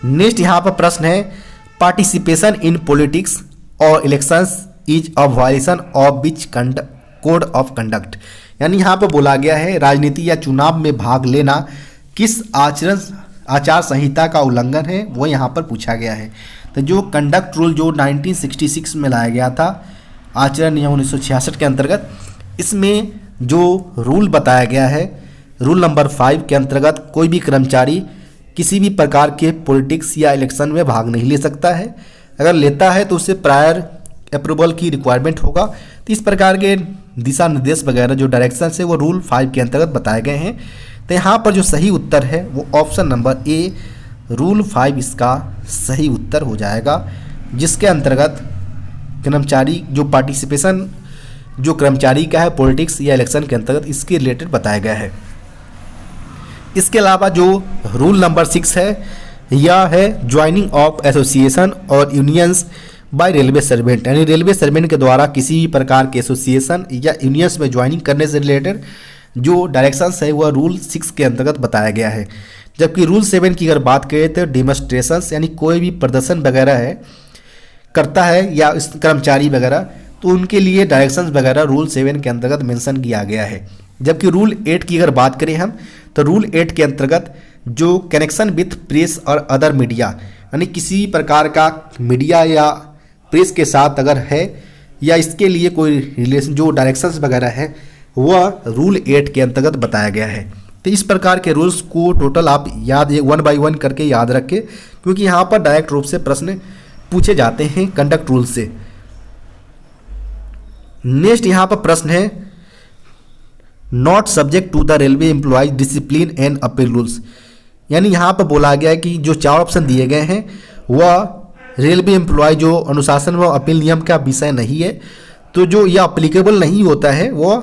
Next यहाँ पर प्रश्न है पार्टिसिपेशन इन पॉलिटिक्स और elections is a violation of which code of conduct. यानी यहाँ पर बोला गया है राजनीति या चुनाव में भाग लेना किस आचार संहिता का उल्लंघन है वो यहाँ पर पूछा गया है। तो जो कंडक्ट रूल जो 1966 में लाया गया था आचरण नियम 1966 के अंतर्गत, इसमें जो रूल बताया गया है रूल नंबर 5 के अंतर्गत कोई भी कर्मचारी किसी भी प्रकार के पॉलिटिक्स या इलेक्शन में भाग नहीं ले सकता है। अगर लेता है तो उसे प्रायर अप्रूवल की रिक्वायरमेंट होगा। तो इस प्रकार के दिशा निर्देश वगैरह जो डायरेक्शन है वो रूल 5 के अंतर्गत बताए गए हैं। तो यहाँ पर जो सही उत्तर है वो ऑप्शन नंबर ए रूल 5 इसका सही उत्तर हो जाएगा, जिसके अंतर्गत कर्मचारी जो पार्टिसिपेशन जो कर्मचारी का है पॉलिटिक्स या इलेक्शन के अंतर्गत इसके रिलेटेड बताया गया है। इसके अलावा जो रूल नंबर 6 है यह है ज्वाइनिंग ऑफ एसोसिएशन और यूनियंस बाय रेलवे सर्वेंट। यानी रेलवे सर्वेंट के द्वारा किसी भी प्रकार के एसोसिएशन या यूनियंस में ज्वाइनिंग करने से रिलेटेड जो डायरेक्शंस है वह रूल 6 के अंतर्गत बताया गया है। जबकि रूल 7 की अगर बात करें तो डेमोन्स्ट्रेशंस यानी कोई भी प्रदर्शन वगैरह है करता है या इस कर्मचारी वगैरह तो उनके लिए डायरेक्शंस वगैरह रूल 7 के अंतर्गत मेंशन किया गया है। जबकि रूल 8 की अगर बात करें हम तो रूल 8 के अंतर्गत जो कनेक्शन विथ प्रेस और अदर मीडिया यानी किसी प्रकार का मीडिया या प्रेस के साथ अगर है या इसके लिए कोई रिलेशन जो डायरेक्शंस वगैरह है वह रूल 8 के अंतर्गत बताया गया है। तो इस प्रकार के रूल्स को टोटल आप याद 1 बाय 1 करके याद रखें, क्योंकि यहाँ पर डायरेक्ट रूप से प्रश्न पूछे जाते हैं कंडक्ट रूल से। नेक्स्ट यहाँ पर प्रश्न है not subject to the railway employees discipline and appeal rules. यानी यहाँ पर बोला गया है कि जो 4 ऑप्शन दिए गए हैं वह रेलवे एम्प्लॉय जो अनुशासन व अपील नियम का विषय नहीं है, तो जो यह अप्लीकेबल नहीं होता है वह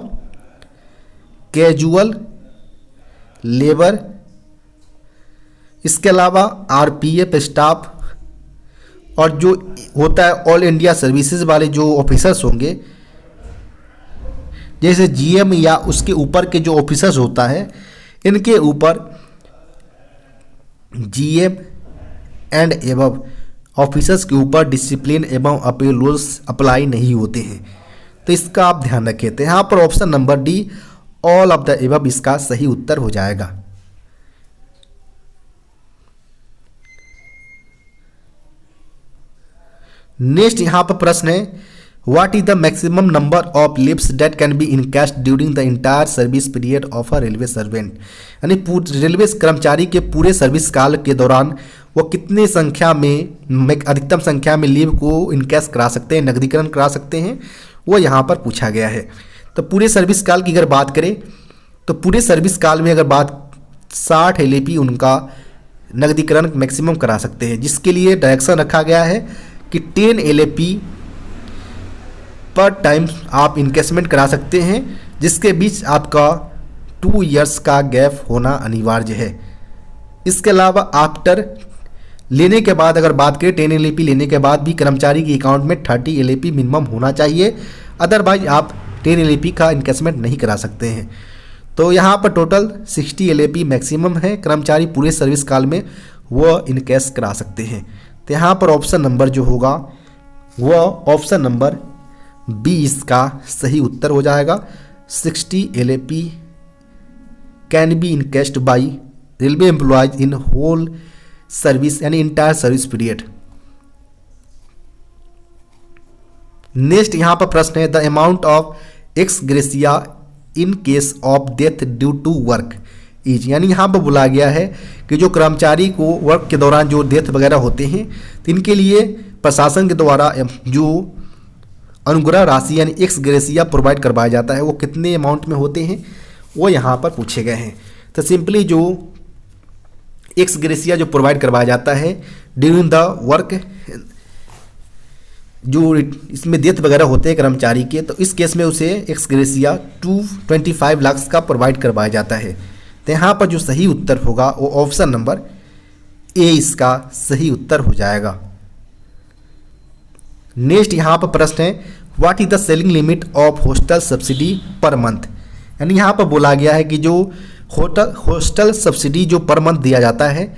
कैजुअल लेबर, इसके अलावा आरपीएफ स्टाफ और जो होता है ऑल इंडिया सर्विसेज वाले जो ऑफिसर्स होंगे जैसे जीएम या उसके ऊपर के जो ऑफिसर्स होता है इनके ऊपर जीएम एंड एबव ऑफिसर्स के ऊपर डिसिप्लिन एवं अपील रूल्स अप्लाई नहीं होते हैं। तो इसका आप ध्यान रखें। तो यहाँ पर option number D all of the above इसका सही उत्तर हो जाएगा। नेक्स्ट यहाँ पर प्रश्न है what is the maximum number of leaves that can be encashed during the entire service period of a railway servant. यानी रेलवे कर्मचारी के पूरे सर्विस काल के दौरान वो कितने संख्या में अधिकतम संख्या में लीव को इनकैश करा सकते हैं, नकदीकरण करा सकते हैं, वो यहाँ पर पूछा गया है। तो पूरे सर्विस काल की अगर बात करें तो पूरे सर्विस काल में अगर बात 60 LAP उनका नकदीकरण मैक्सिमम करा सकते हैं, जिसके लिए डायरेक्शन रखा गया है कि 10 LAP पर टाइम आप इनकेशमेंट करा सकते हैं, जिसके बीच आपका 2 इयर्स का गैप होना अनिवार्य है। इसके अलावा आफ्टर लेने के बाद अगर बात करें 10 LAP लेने के बाद भी कर्मचारी के अकाउंट में 30 LAP मिनिमम होना चाहिए, अदरवाइज आप 10 LAP का इनकेशमेंट नहीं करा सकते हैं। तो यहाँ पर टोटल 60 LAP मैक्सिमम है, कर्मचारी पूरे सर्विस काल में वो इन कैश करा सकते हैं। तो यहाँ पर ऑप्शन नंबर जो होगा वह ऑप्शन नंबर बी इसका सही उत्तर हो जाएगा। 60 LAP can be encashed by railway employees in whole service यानी इंटायर सर्विस पीरियड। नेक्स्ट यहाँ पर प्रश्न है the amount of ex gratia in case of death due to work is, यानी यहाँ पर बोला गया है कि जो कर्मचारी को वर्क के दौरान जो डेथ वगैरह होते हैं तो इनके लिए प्रशासन के द्वारा जो अनुग्रह राशि यानी एक्स ग्रेसिया प्रोवाइड करवाया जाता है वो कितने अमाउंट में होते हैं वो यहाँ पर पूछे गए हैं। तो सिंपली जो एक्स ग्रेसिया जो प्रोवाइड करवाया जाता है ड्यूरिंग द वर्क, जो इसमें डेथ वगैरह होते हैं कर्मचारी के, तो इस केस में उसे एक्स ग्रेसिया 225 लाख का प्रोवाइड करवाया जाता है। तो यहाँ पर जो सही उत्तर होगा वो ऑप्शन नंबर ए इसका सही उत्तर हो जाएगा। नेक्स्ट यहाँ पर प्रश्न है what is the selling limit of hostel subsidy per month, यानी यहाँ पर बोला गया है कि जो हॉस्टल सब्सिडी जो पर मंथ दिया जाता है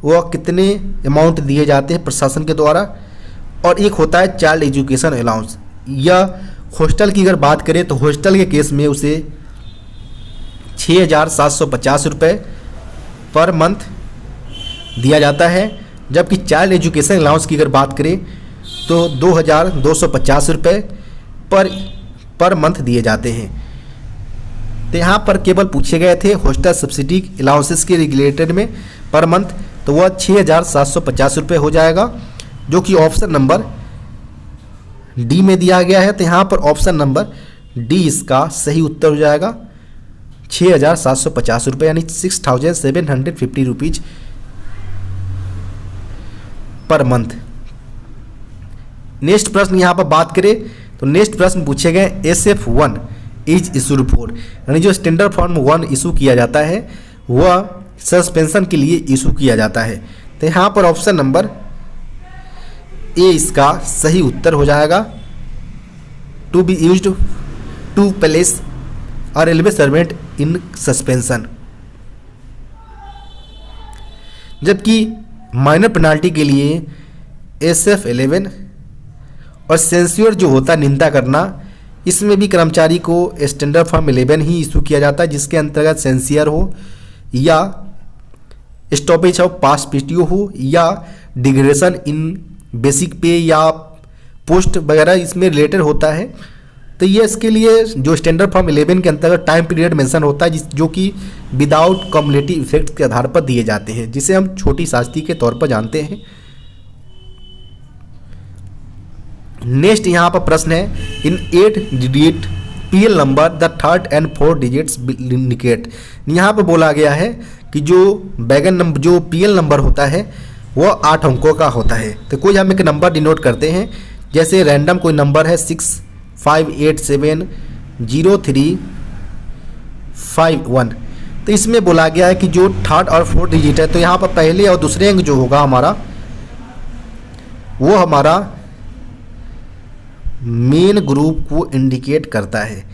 वह कितने अमाउंट दिए जाते हैं प्रशासन के द्वारा, और एक होता है चाइल्ड एजुकेशन अलाउंस। या हॉस्टल की अगर बात करें तो हॉस्टल के केस में उसे 6,750 रुपये पर मंथ दिया जाता है, जबकि चाइल्ड एजुकेशन अलाउंस की अगर बात करें तो 2,250 रुपये पर मंथ दिए जाते हैं। तो यहाँ पर केवल पूछे गए थे हॉस्टल सब्सिडी अलाउंसेस के रिलेटेड में पर मंथ, तो वह 6,750 रुपये हो जाएगा, जो कि ऑप्शन नंबर डी में दिया गया है। तो यहाँ पर ऑप्शन नंबर डी इसका सही उत्तर हो जाएगा 6,750 रुपये यानी 6,750 रुपीज पर मंथ। नेक्स्ट प्रश्न यहाँ पर बात करें तो नेक्स्ट प्रश्न पूछे गए SF1 इज इशूड फॉर, यानी जो स्टैंडर्ड फॉर्म 1 इशू किया जाता है वह सस्पेंशन के लिए इशू किया जाता है। तो यहाँ पर ऑप्शन नंबर ए इसका सही उत्तर हो जाएगा to be used to place a railway servant in suspension. जबकि माइनर पेनाल्टी के लिए SF11 और सेंस्योर जो होता है निंदा करना, इसमें भी कर्मचारी को स्टैंडर्ड फॉर्म 11 ही इशू किया जाता है, जिसके अंतर्गत सेंसियर हो या स्टॉपेज ऑफ पास PTO हो या डिग्रेडेशन इन बेसिक पे या पोस्ट वगैरह इसमें रिलेटेड होता है। तो ये इसके लिए जो स्टैंडर्ड फॉर्म 11 के अंतर्गत टाइम पीरियड मेंशन होता है जो कि विदाउट कम्युलेटिव इफेक्ट के आधार पर दिए जाते हैं, जिसे हम छोटी शास्ति के तौर पर जानते हैं। नेक्स्ट यहाँ पर प्रश्न है इन 8 digit PL number the third and 4 digits indicate. यहाँ पर बोला गया है कि जो बैगन नंबर जो PL नंबर होता है वो 8 अंकों का होता है। तो कोई हम एक नंबर डिनोट करते हैं, जैसे रैंडम कोई नंबर है 65870351, तो इसमें बोला गया है कि जो थर्ड और फोर्थ डिजिट है तो यहाँ पर पहले और दूसरे अंक जो होगा हमारा वो हमारा मेन ग्रुप को इंडिकेट करता है,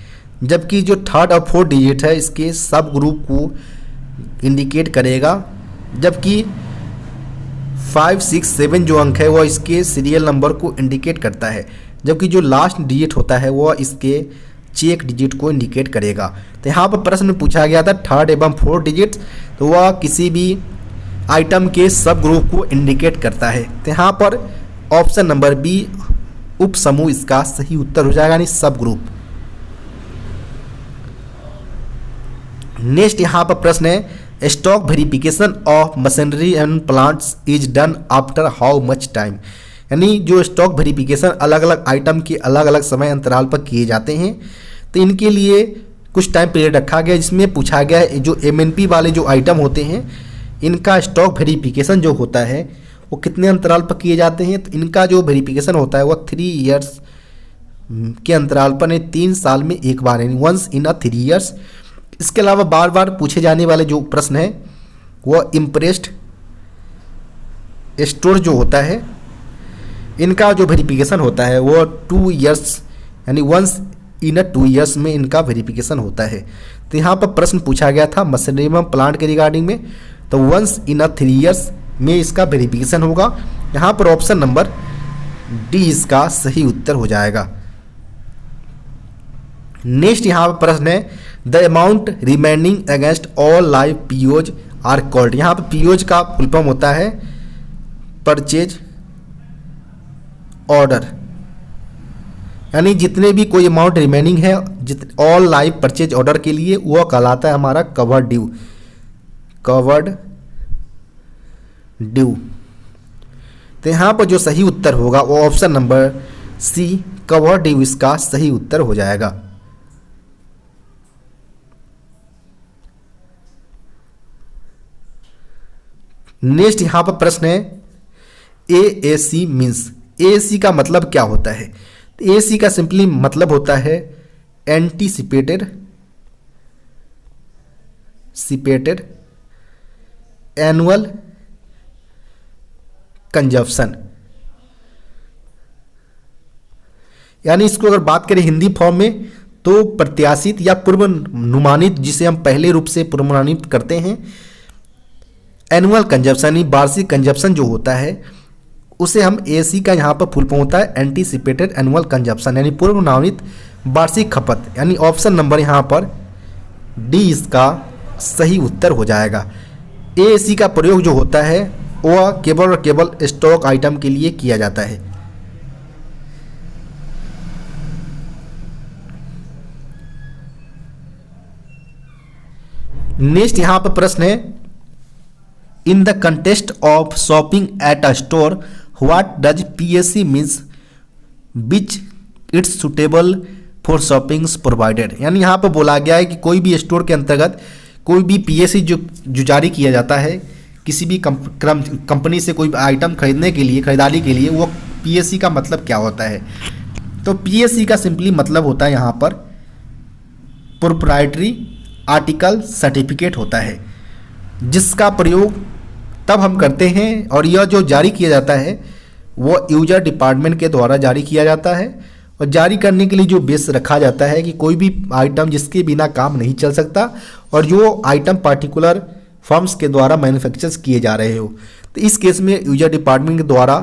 जबकि जो थर्ड और फोर्थ डिजिट है इसके सब ग्रुप को इंडिकेट करेगा, जबकि 5, 6, 7 जो अंक है वो इसके सीरियल नंबर को इंडिकेट करता है, जबकि जो लास्ट डिजिट होता है वो इसके चेक डिजिट को इंडिकेट करेगा। तो यहाँ पर प्रश्न में पूछा गया था थर्ड एवं फोर्थ डिजिट, तो वह किसी भी आइटम के सब ग्रुप को इंडिकेट करता है। तो यहाँ पर ऑप्शन नंबर बी उप समूह इसका सही उत्तर हो जाएगा, यानी सब ग्रुप। नेक्स्ट यहाँ पर प्रश्न है stock verification of machinery and plants is done after how much time, यानी जो स्टॉक वेरिफिकेशन अलग अलग आइटम के अलग अलग समय अंतराल पर किए जाते हैं, तो इनके लिए कुछ टाइम पीरियड रखा गया, जिसमें पूछा गया है जो MNP वाले जो आइटम होते हैं इनका स्टॉक वेरिफिकेशन जो होता है वो कितने अंतराल पर किए जाते हैं। तो इनका जो वेरिफिकेशन होता है वो 3 ईयर्स के अंतराल पर, 3 साल में एक बार, यानी वंस इन 3 ईयर्स। इसके अलावा बार बार पूछे जाने वाले जो प्रश्न है वो इम्प्रेस्ड स्टोर जो होता है इनका जो वेरिफिकेशन होता है वो 2 ईयर्स, यानी वंस इन 2 ईयर्स में इनका वेरिफिकेशन होता है। तो यहाँ पर प्रश्न पूछा गया था मशीनरी प्लांट के रिगार्डिंग में, तो वंस इन 3 ईयर्स में इसका वेरिफिकेशन होगा। यहाँ पर ऑप्शन नंबर डी इसका सही उत्तर हो जाएगा। नेक्स्ट यहाँ पर प्रश्न है the amount remaining against all live POs are called. यहाँ पर पीओज का फुल फॉर्म होता है परचेज ऑर्डर, यानी जितने भी कोई अमाउंट रिमेनिंग है ऑल लाइव परचेज ऑर्डर के लिए वो कहलाता है हमारा कवर्ड ड्यू, कवर्ड ड्यू। तो यहाँ पर जो सही उत्तर होगा वो option number C covered due इसका सही उत्तर हो जाएगा। नेक्स्ट यहाँ पर प्रश्न है AAC मीन्स, AAC का मतलब क्या होता है? AAC का सिंपली मतलब होता है एंटीसिपेटेड एनुअल कंजप्शन, यानी इसको अगर बात करें हिंदी फॉर्म में तो प्रत्याशित या पूर्वानुमानित, जिसे हम पहले रूप से पूर्वानुमानित करते हैं। एनुअल कंजप्शन यानी वार्षिक कंजप्शन जो होता है उसे हम AAC का यहाँ पर फुल फॉर्म होता है एंटीसिपेटेड एनुअल कंजप्शन, यानी पूर्वानुमानित वार्षिक खपत, यानी ऑप्शन नंबर यहाँ पर डी इसका सही उत्तर हो जाएगा। AAC का प्रयोग जो होता है वह केवल और केवल स्टॉक आइटम के लिए किया जाता है। नेक्स्ट यहाँ पर प्रश्न है in the contest of shopping at a store what does PAC means which it's suitable for shoppings provided, यानी यहाँ पर बोला गया है कि कोई भी स्टोर के अंतर्गत कोई भी PAC जो जारी किया जाता है किसी भी कंपनी से कोई आइटम खरीदने के लिए, खरीदारी के लिए, वो PAC का मतलब क्या होता है? तो PAC का सिंपली मतलब होता है यहाँ पर प्रोप्राइटरी आर्टिकल सर्टिफिकेट होता है, जिसका प्रयोग तब हम करते हैं और यह जो जारी किया जाता है वो यूजर डिपार्टमेंट के द्वारा जारी किया जाता है। और जारी करने के लिए जो बेस रखा जाता है कि कोई भी आइटम जिसके बिना काम नहीं चल सकता और जो आइटम पार्टिकुलर फर्म्स के द्वारा मैन्युफैक्चर किए जा रहे हो, तो इस केस में यूजर डिपार्टमेंट के द्वारा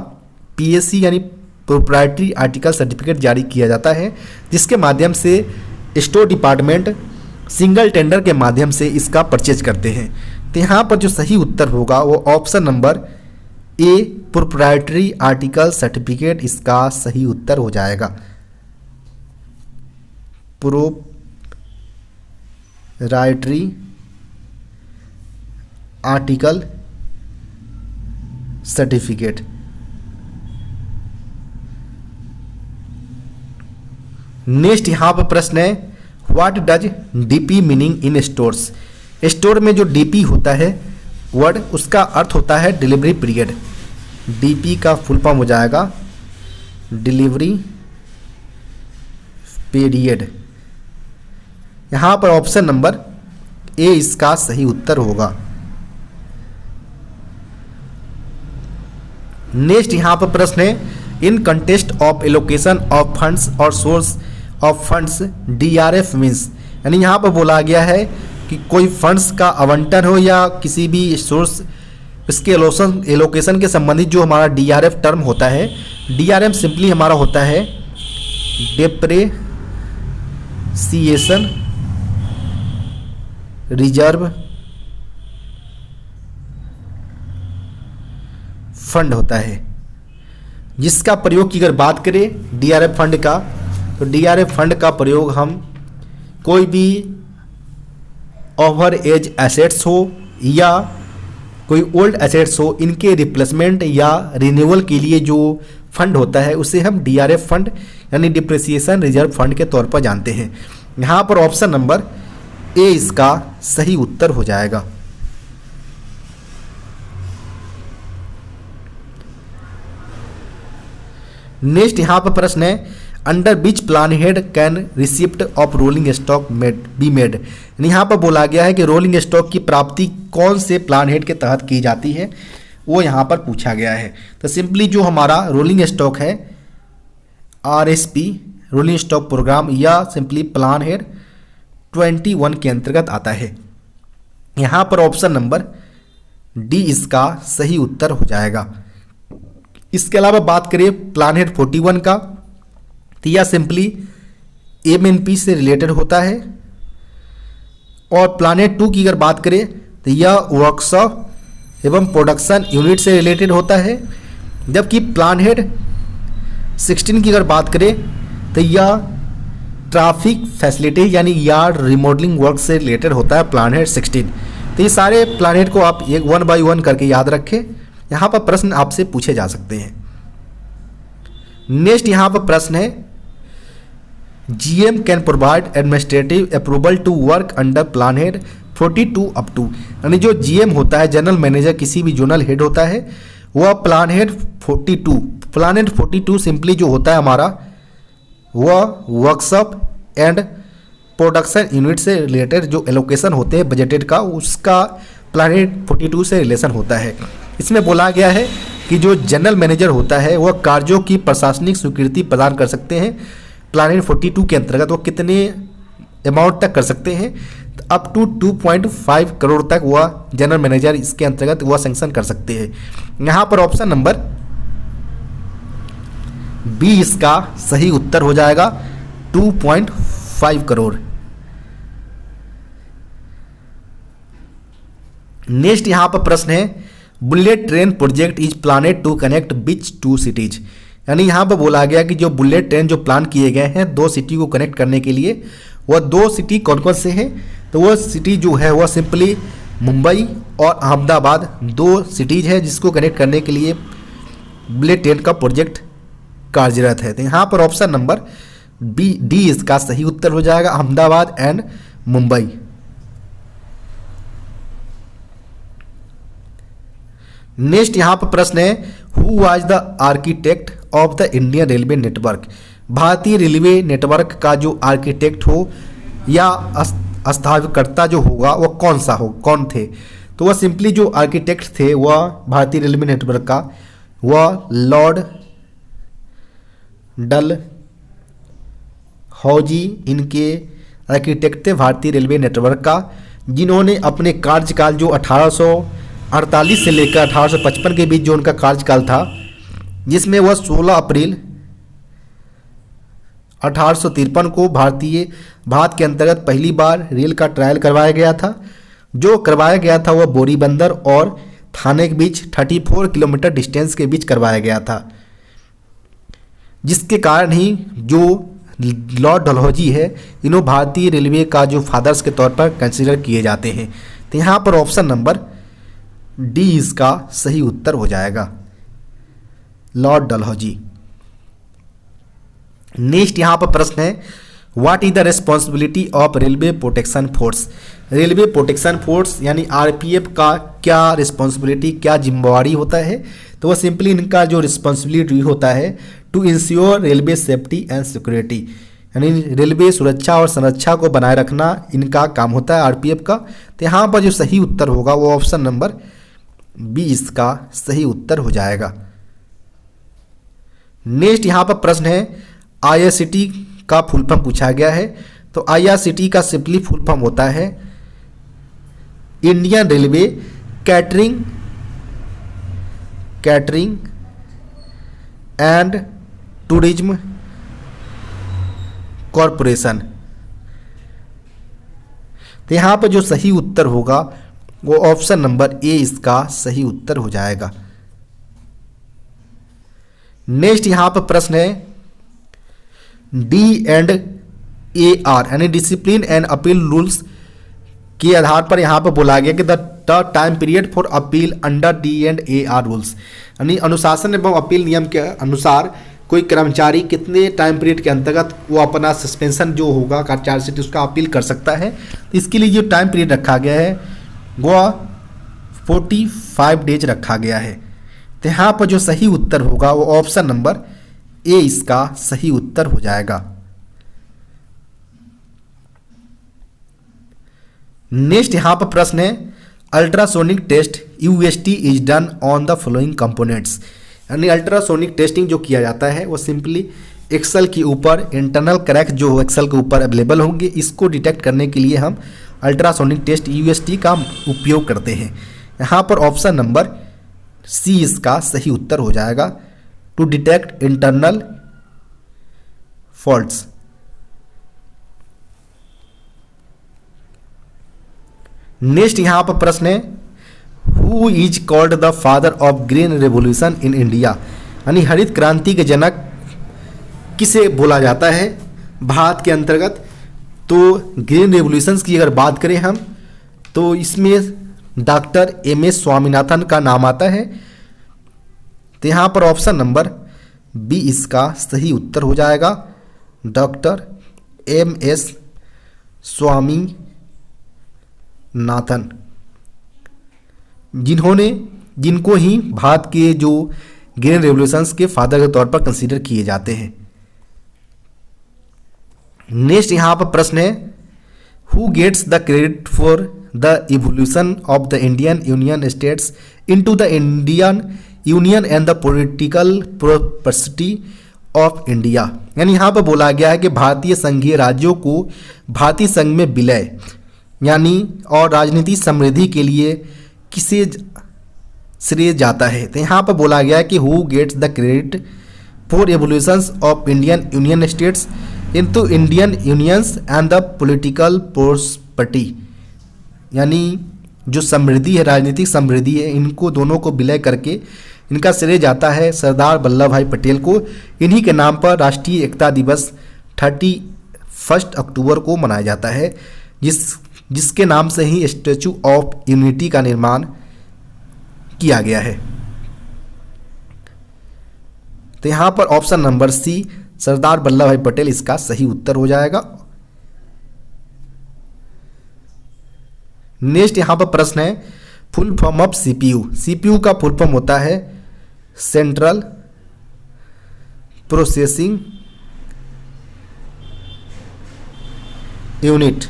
PAC यानी प्रोप्राइटरी आर्टिकल सर्टिफिकेट जारी किया जाता है, जिसके माध्यम से स्टोर डिपार्टमेंट सिंगल टेंडर के माध्यम से इसका परचेज करते हैं। तो यहाँ पर जो सही उत्तर होगा वो ऑप्शन नंबर ए प्रोप्राइटरी आर्टिकल सर्टिफिकेट इसका सही उत्तर हो जाएगा। Proprietary article certificate. नेक्स्ट यहाँ पर प्रश्न है what does DP meaning in stores. Store में जो DP होता है वर्ड, उसका अर्थ होता है डिलीवरी पीरियड। DP का फुल फॉर्म हो जाएगा डिलीवरी पीरियड। यहाँ पर ऑप्शन नंबर ए इसका सही उत्तर होगा। नेक्स्ट यहाँ पर प्रश्न है in context of allocation of funds or source of funds DRF means, यानी यहाँ पर बोला गया है कि कोई फंड्स का आवंटन हो या किसी भी सोर्स इसके एलोकेशन के संबंधित जो हमारा DRF टर्म होता है, DRM सिंपली हमारा होता है डेप्रेसिएशन रिजर्व फंड होता है, जिसका प्रयोग की अगर बात करें DRF फंड का, तो DRF फंड का प्रयोग हम कोई भी ओवर एज एसेट्स हो या कोई ओल्ड एसेट्स हो, इनके रिप्लेसमेंट या रिन्यूअल के लिए जो फंड होता है उसे हम DRF फंड यानी डिप्रिसिएशन रिजर्व फंड के तौर पर जानते हैं। यहाँ पर ऑप्शन नंबर ए इसका सही उत्तर हो जाएगा। नेक्स्ट यहाँ पर प्रश्न है under which plan head can receipt of rolling stock be made, यहाँ पर बोला गया है कि रोलिंग स्टॉक की प्राप्ति कौन से प्लान हेड के तहत की जाती है, वो यहाँ पर पूछा गया है। तो सिंपली जो हमारा रोलिंग स्टॉक है RSP रोलिंग स्टॉक प्रोग्राम या सिंपली प्लान हेड 21 के अंतर्गत आता है। यहाँ पर ऑप्शन नंबर डी इसका सही उत्तर हो जाएगा। इसके अलावा बात करिए प्लानेट 41 का, तो यह सिंपली MNP से रिलेटेड होता है। और प्लानेट 2 की अगर बात करें तो यह वर्कशॉप एवं प्रोडक्शन यूनिट से रिलेटेड होता है। जबकि प्लानेट 16 की अगर बात करें तो यह ट्रैफिक फैसिलिटी यानी यार्ड रिमॉडलिंग वर्क से रिलेटेड होता है प्लानेट 16। तो ये सारे प्लानेट को आप एक 1 बाय 1 करके याद रखें, यहाँ पर प्रश्न आपसे पूछे जा सकते हैं। नेक्स्ट यहाँ पर प्रश्न है GM can provide administrative approval to work under planet 42 up to, यानी जो GM होता है जनरल मैनेजर किसी भी जोनल हेड होता है वह प्लानेट 42 सिंपली जो होता है हमारा वह वर्कशॉप एंड प्रोडक्शन यूनिट से रिलेटेड जो एलोकेशन होते हैं बजटेड का, उसका प्लानेट 42 से रिलेशन होता है। इसमें बोला गया है कि जो जनरल मैनेजर होता है वह कार्यों की प्रशासनिक स्वीकृति प्रदान कर सकते हैं प्लानेट 42 के अंतर्गत। वो कितने अमाउंट तक कर सकते हैं, अप टू 2.5 करोड़ तक वह जनरल मैनेजर इसके अंतर्गत वह सैंक्शन कर सकते हैं। यहाँ पर ऑप्शन नंबर बी इसका सही उत्तर हो जाएगा, 2.5 करोड़। नेक्स्ट यहां पर प्रश्न है bullet train project is planned to connect which 2 cities, यानी यहां पर बोला गया कि जो बुलेट ट्रेन जो प्लान किए गए हैं 2 सिटी को कनेक्ट करने के लिए, वह 2 सिटी कौन कौन से हैं, तो वह सिटी जो है वह सिंपली मुंबई और अहमदाबाद 2 सिटीज है जिसको कनेक्ट करने के लिए बुलेट ट्रेन का प्रोजेक्ट कार्यरत है। तो यहाँ पर ऑप्शन नंबर डी इसका सही उत्तर हो जाएगा, अहमदाबाद एंड मुंबई। नेक्स्ट यहाँ पर प्रश्न है who was the architect of the Indian railway network, भारतीय रेलवे नेटवर्क का जो आर्किटेक्ट हो या स्थापकर्ता जो होगा वह कौन थे, तो वह सिंपली जो आर्किटेक्ट थे वह भारतीय रेलवे नेटवर्क का वह लॉर्ड डल हौजी इनके आर्किटेक्ट थे भारतीय रेलवे नेटवर्क का, जिन्होंने अपने कार्यकाल जो 1848 से लेकर 1855 के बीच जो उनका कार्यकाल था, जिसमें वह 16 अप्रैल 1853 को भारत के अंतर्गत पहली बार रेल का ट्रायल करवाया गया था। जो करवाया गया था वह बोरीबंदर और थाने के बीच 34 किलोमीटर डिस्टेंस के बीच करवाया गया था, जिसके कारण ही जो लॉर्ड डलहौजी है इन्हों भारतीय रेलवे का जो फादर्स के तौर पर कंसीडर किए जाते हैं। तो यहाँ पर ऑप्शन नंबर डी इसका सही उत्तर हो जाएगा, लॉर्ड डलहौजी। नेक्स्ट यहाँ पर प्रश्न है what is the responsibility of railway protection force, railway protection force यानी RPF का क्या रिस्पॉन्सिबिलिटी क्या जिम्मेवारी होता है, तो वह सिंपली इनका जो रिस्पॉन्सिबिलिटी होता है to ensure railway safety and security, यानी रेलवे सुरक्षा और संरक्षा को बनाए रखना इनका काम होता है RPF का। तो यहाँ पर जो सही उत्तर होगा वो ऑप्शन नंबर बी इसका सही उत्तर हो जाएगा। नेक्स्ट यहाँ पर प्रश्न है IRCT का फुल फॉर्म पूछा गया है, तो IRCT का सिंपली फुल फॉर्म होता है Indian railway catering and tourism corporation. तो यहाँ पर जो सही उत्तर होगा वो ऑप्शन नंबर ए इसका सही उत्तर हो जाएगा। नेक्स्ट यहाँ पर प्रश्न है D&AR यानी डिसिप्लिन एंड अपील रूल्स के आधार पर यहाँ पर बोला गया कि the time period for appeal under D&AR rules, यानी अनुशासन एवं अपील नियम के अनुसार कोई कर्मचारी कितने टाइम पीरियड के अंतर्गत वो अपना सस्पेंशन जो होगा चार्जशीट उसका अपील कर सकता है। तो इसके लिए जो टाइम पीरियड रखा गया है वह 45 डेज रखा गया है। तो यहाँ पर जो सही उत्तर होगा वो ऑप्शन नंबर ए इसका सही उत्तर हो जाएगा। नेक्स्ट यहाँ पर प्रश्न है ultrasonic test UST is done on the following components, यानी अल्ट्रासोनिक टेस्टिंग जो किया जाता है वो सिंपली एक्सेल के ऊपर इंटरनल क्रैक जो एक्सेल के ऊपर अवेलेबल होंगे, इसको डिटेक्ट करने के लिए हम अल्ट्रासोनिक टेस्ट यूएसटी का उपयोग करते हैं। यहाँ पर ऑप्शन नंबर सी इसका सही उत्तर हो जाएगा, to detect internal faults. Next यहाँ पर प्रश्न है, who is called the father of green revolution in India, यानी हरित क्रांति के जनक किसे बोला जाता है भारत के अंतर्गत। तो ग्रीन रेवोल्यूशंस की अगर बात करें हम, तो इसमें डॉक्टर एम.एस. स्वामीनाथन का नाम आता है। तो यहाँ पर ऑप्शन नंबर बी इसका सही उत्तर हो जाएगा, डॉक्टर एम.एस. स्वामीनाथन, जिनको ही भारत के जो ग्रीन रेवोल्यूशंस के फादर के तौर पर कंसीडर किए जाते हैं। नेक्स्ट यहाँ पर प्रश्न है, who gets the credit for the evolution of the Indian union states into the Indian union and the political prosperity of India, यानी यहाँ पर बोला गया है कि भारतीय संघीय राज्यों को भारतीय संघ में विलय यानी और राजनीतिक समृद्धि के लिए किसे श्रेय जाता है। तो यहाँ पर बोला गया है कि who gets the credit for evolutions of Indian union states into Indian unions and the political prosperity, यानी जो समृद्धि है, राजनीतिक समृद्धि है, इनको दोनों को विलय करके इनका श्रेय जाता है सरदार वल्लभ भाई पटेल को। इन्हीं के नाम पर राष्ट्रीय एकता दिवस 31 अक्टूबर को मनाया जाता है, जिसके नाम से ही स्टैचू ऑफ यूनिटी का निर्माण किया गया है। तो यहाँ पर ऑप्शन नंबर सी सरदार वल्लभ भाई पटेल इसका सही उत्तर हो जाएगा। नेक्स्ट यहाँ पर प्रश्न है, full form of CPU. CPU का फुल फॉर्म होता है सेंट्रल प्रोसेसिंग यूनिट।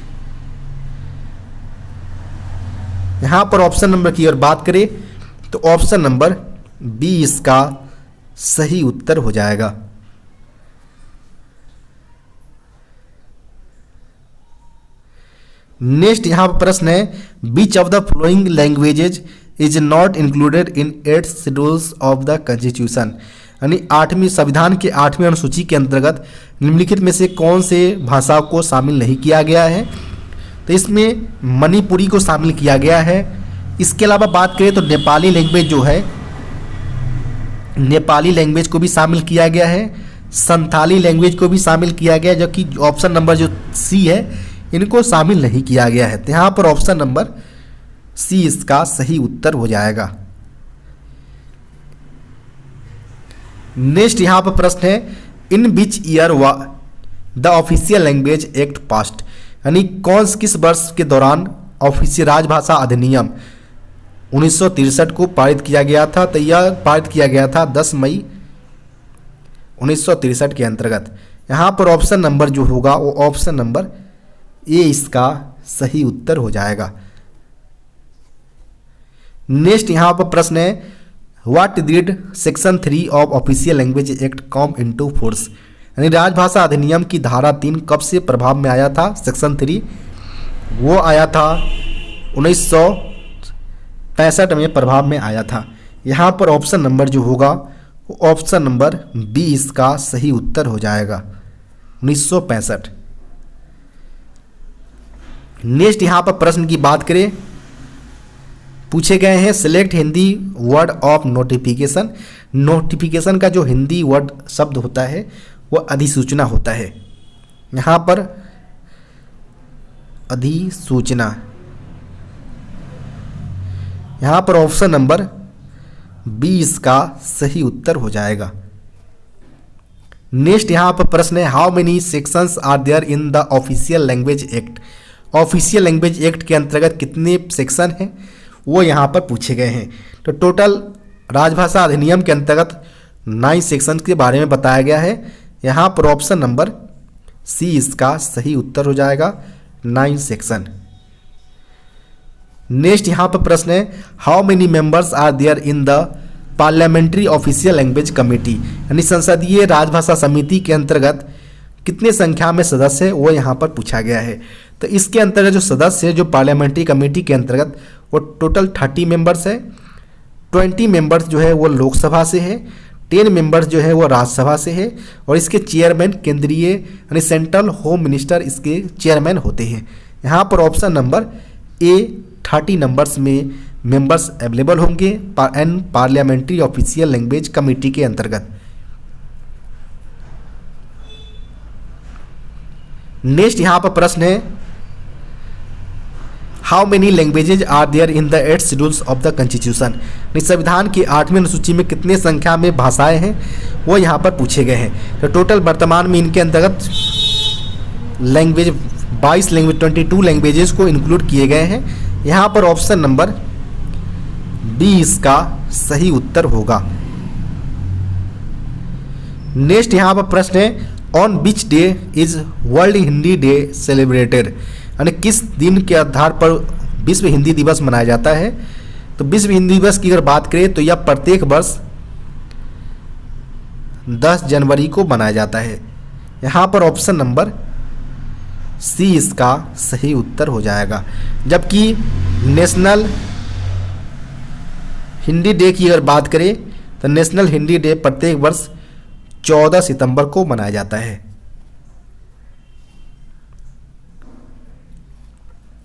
यहां पर ऑप्शन नंबर की अगर बात करें तो ऑप्शन नंबर बी इसका सही उत्तर हो जाएगा। नेक्स्ट यहां पर प्रश्न है, which of the following languages is not included in 8th schedules of the constitution, यानी 8वीं संविधान के 8वें अनुसूची के अंतर्गत निम्नलिखित में से कौन से भाषा को शामिल नहीं किया गया है। तो इसमें मणिपुरी को शामिल किया गया है। इसके अलावा बात करें तो नेपाली लैंग्वेज जो है, नेपाली लैंग्वेज को भी शामिल किया गया है, संथाली लैंग्वेज को भी शामिल किया गया है, जबकि ऑप्शन नंबर जो सी है इनको शामिल नहीं किया गया है। तो यहाँ पर ऑप्शन नंबर सी इसका सही उत्तर हो जाएगा। नेक्स्ट यहाँ पर प्रश्न है, in which year the official language act passed, यानी किस वर्ष के दौरान ऑफिशियल राजभाषा अधिनियम 1963 को पारित किया गया था। तो यह पारित किया गया था 10 मई 1963 के अंतर्गत। यहाँ पर ऑप्शन नंबर जो होगा वो ऑप्शन नंबर ए इसका सही उत्तर हो जाएगा। नेक्स्ट यहाँ पर प्रश्न है, what did section 3 of official language act come into force, यानी राजभाषा अधिनियम की धारा 3 कब से प्रभाव में आया था। सेक्शन 3 वो आया था 1965 में प्रभाव में आया था। यहाँ पर ऑप्शन नंबर जो होगा वो ऑप्शन नंबर बी इसका सही उत्तर हो जाएगा, 1965। नेक्स्ट यहाँ पर प्रश्न की बात करें, पूछे गए हैं, select Hindi word of notification. Notification का जो हिंदी वर्ड शब्द होता है वो अधिसूचना होता है। यहाँ पर अधिसूचना, यहाँ पर ऑप्शन नंबर बी इसका सही उत्तर हो जाएगा। नेक्स्ट यहाँ पर प्रश्न है, how many sections are there in the official language act. Official language act के अंतर्गत कितने सेक्शन हैं वो यहाँ पर पूछे गए हैं। तो टोटल राजभाषा अधिनियम के अंतर्गत 9 सेक्शन के बारे में बताया गया है। यहाँ पर ऑप्शन नंबर सी इसका सही उत्तर हो जाएगा, 9 सेक्शन। नेक्स्ट यहाँ पर प्रश्न है, how many members are there in the parliamentary official language committee यानी संसदीय राजभाषा समिति के अंतर्गत कितने संख्या में सदस्य है वो यहाँ पर पूछा गया है। तो इसके अंतर्गत जो सदस्य है जो पार्लियामेंट्री कमेटी के अंतर्गत वो टोटल 30 मेंबर्स है। 20 मेंबर्स जो है वो लोकसभा से है, 10 मेंबर्स जो है वो राज्यसभा से है और इसके चेयरमैन केंद्रीय यानी सेंट्रल होम मिनिस्टर इसके चेयरमैन होते हैं। यहाँ पर ऑप्शन नंबर ए 30 नंबर्स में मेंबर्स अवेलेबल होंगे and parliamentary official language committee के अंतर्गत। नेक्स्ट यहाँ पर प्रश्न है how many languages are there in the 8 schedules of the constitution. संविधान की 8वीं अनुसूची में कितने संख्या में भाषाएं हैं वो यहाँ पर पूछे गए हैं। तो टोटल वर्तमान में इनके अंतर्गत लैंग्वेज 22 लैंग्वेज 22 लैंग्वेजेस को इंक्लूड किए गए हैं। यहाँ पर ऑप्शन नंबर बी इसका सही उत्तर होगा। नेक्स्ट यहाँ पर प्रश्न है on which day is world Hindi day celebrated, यानी किस दिन के आधार पर विश्व हिंदी दिवस मनाया जाता है। तो विश्व हिंदी दिवस की अगर बात करें तो यह प्रत्येक वर्ष 10 जनवरी को मनाया जाता है। यहाँ पर ऑप्शन नंबर सी इसका सही उत्तर हो जाएगा। जबकि नेशनल हिंदी डे की अगर बात करें तो नेशनल हिंदी डे प्रत्येक वर्ष 14 सितंबर को मनाया जाता है।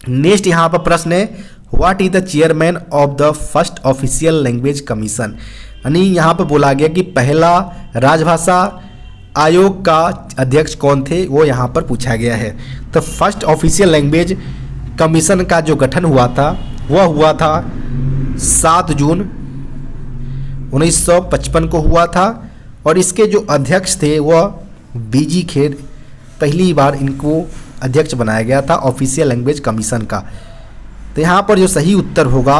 नेक्स्ट यहाँ पर प्रश्न है what is the chairman of the first official language commission, यानी यहाँ पर बोला गया कि पहला राजभाषा आयोग का अध्यक्ष कौन थे वो यहाँ पर पूछा गया है। तो फर्स्ट ऑफिशियल लैंग्वेज कमीशन का जो गठन हुआ था वह हुआ था 7 जून 1955 को हुआ था और इसके जो अध्यक्ष थे वह बीजी खेर, पहली बार इनको अध्यक्ष बनाया गया था ऑफिशियल लैंग्वेज कमीशन का। तो यहाँ पर जो सही उत्तर होगा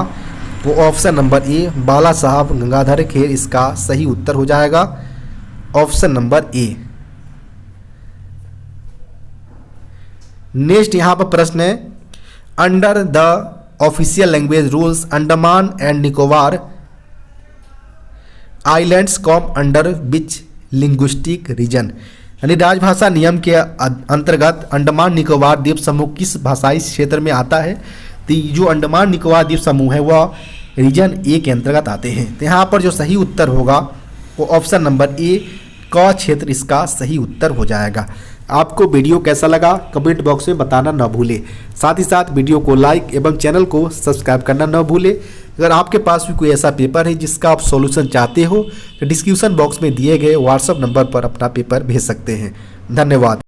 वो ऑप्शन नंबर ए बाला साहब गंगाधर खेर इसका सही उत्तर हो जाएगा, ऑप्शन नंबर ए। नेक्स्ट यहाँ पर प्रश्न है under the official language rules Andaman and Nicobar islands come under which linguistic region, यानी राजभाषा नियम के अंतर्गत अंडमान निकोबार द्वीप समूह किस भाषाई क्षेत्र में आता है। तो जो अंडमान निकोबार द्वीप समूह है वह रीजन ए के अंतर्गत आते हैं। तो यहाँ पर जो सही उत्तर होगा वो ऑप्शन नंबर ए क क्षेत्र इसका सही उत्तर हो जाएगा। आपको वीडियो कैसा लगा कमेंट बॉक्स में बताना न भूले, साथ ही साथ वीडियो को लाइक एवं चैनल को सब्सक्राइब करना न भूले। अगर आपके पास भी कोई ऐसा पेपर है जिसका आप सॉल्यूशन चाहते हो तो डिस्क्रिप्शन बॉक्स में दिए गए व्हाट्सएप नंबर पर अपना पेपर भेज सकते हैं। धन्यवाद।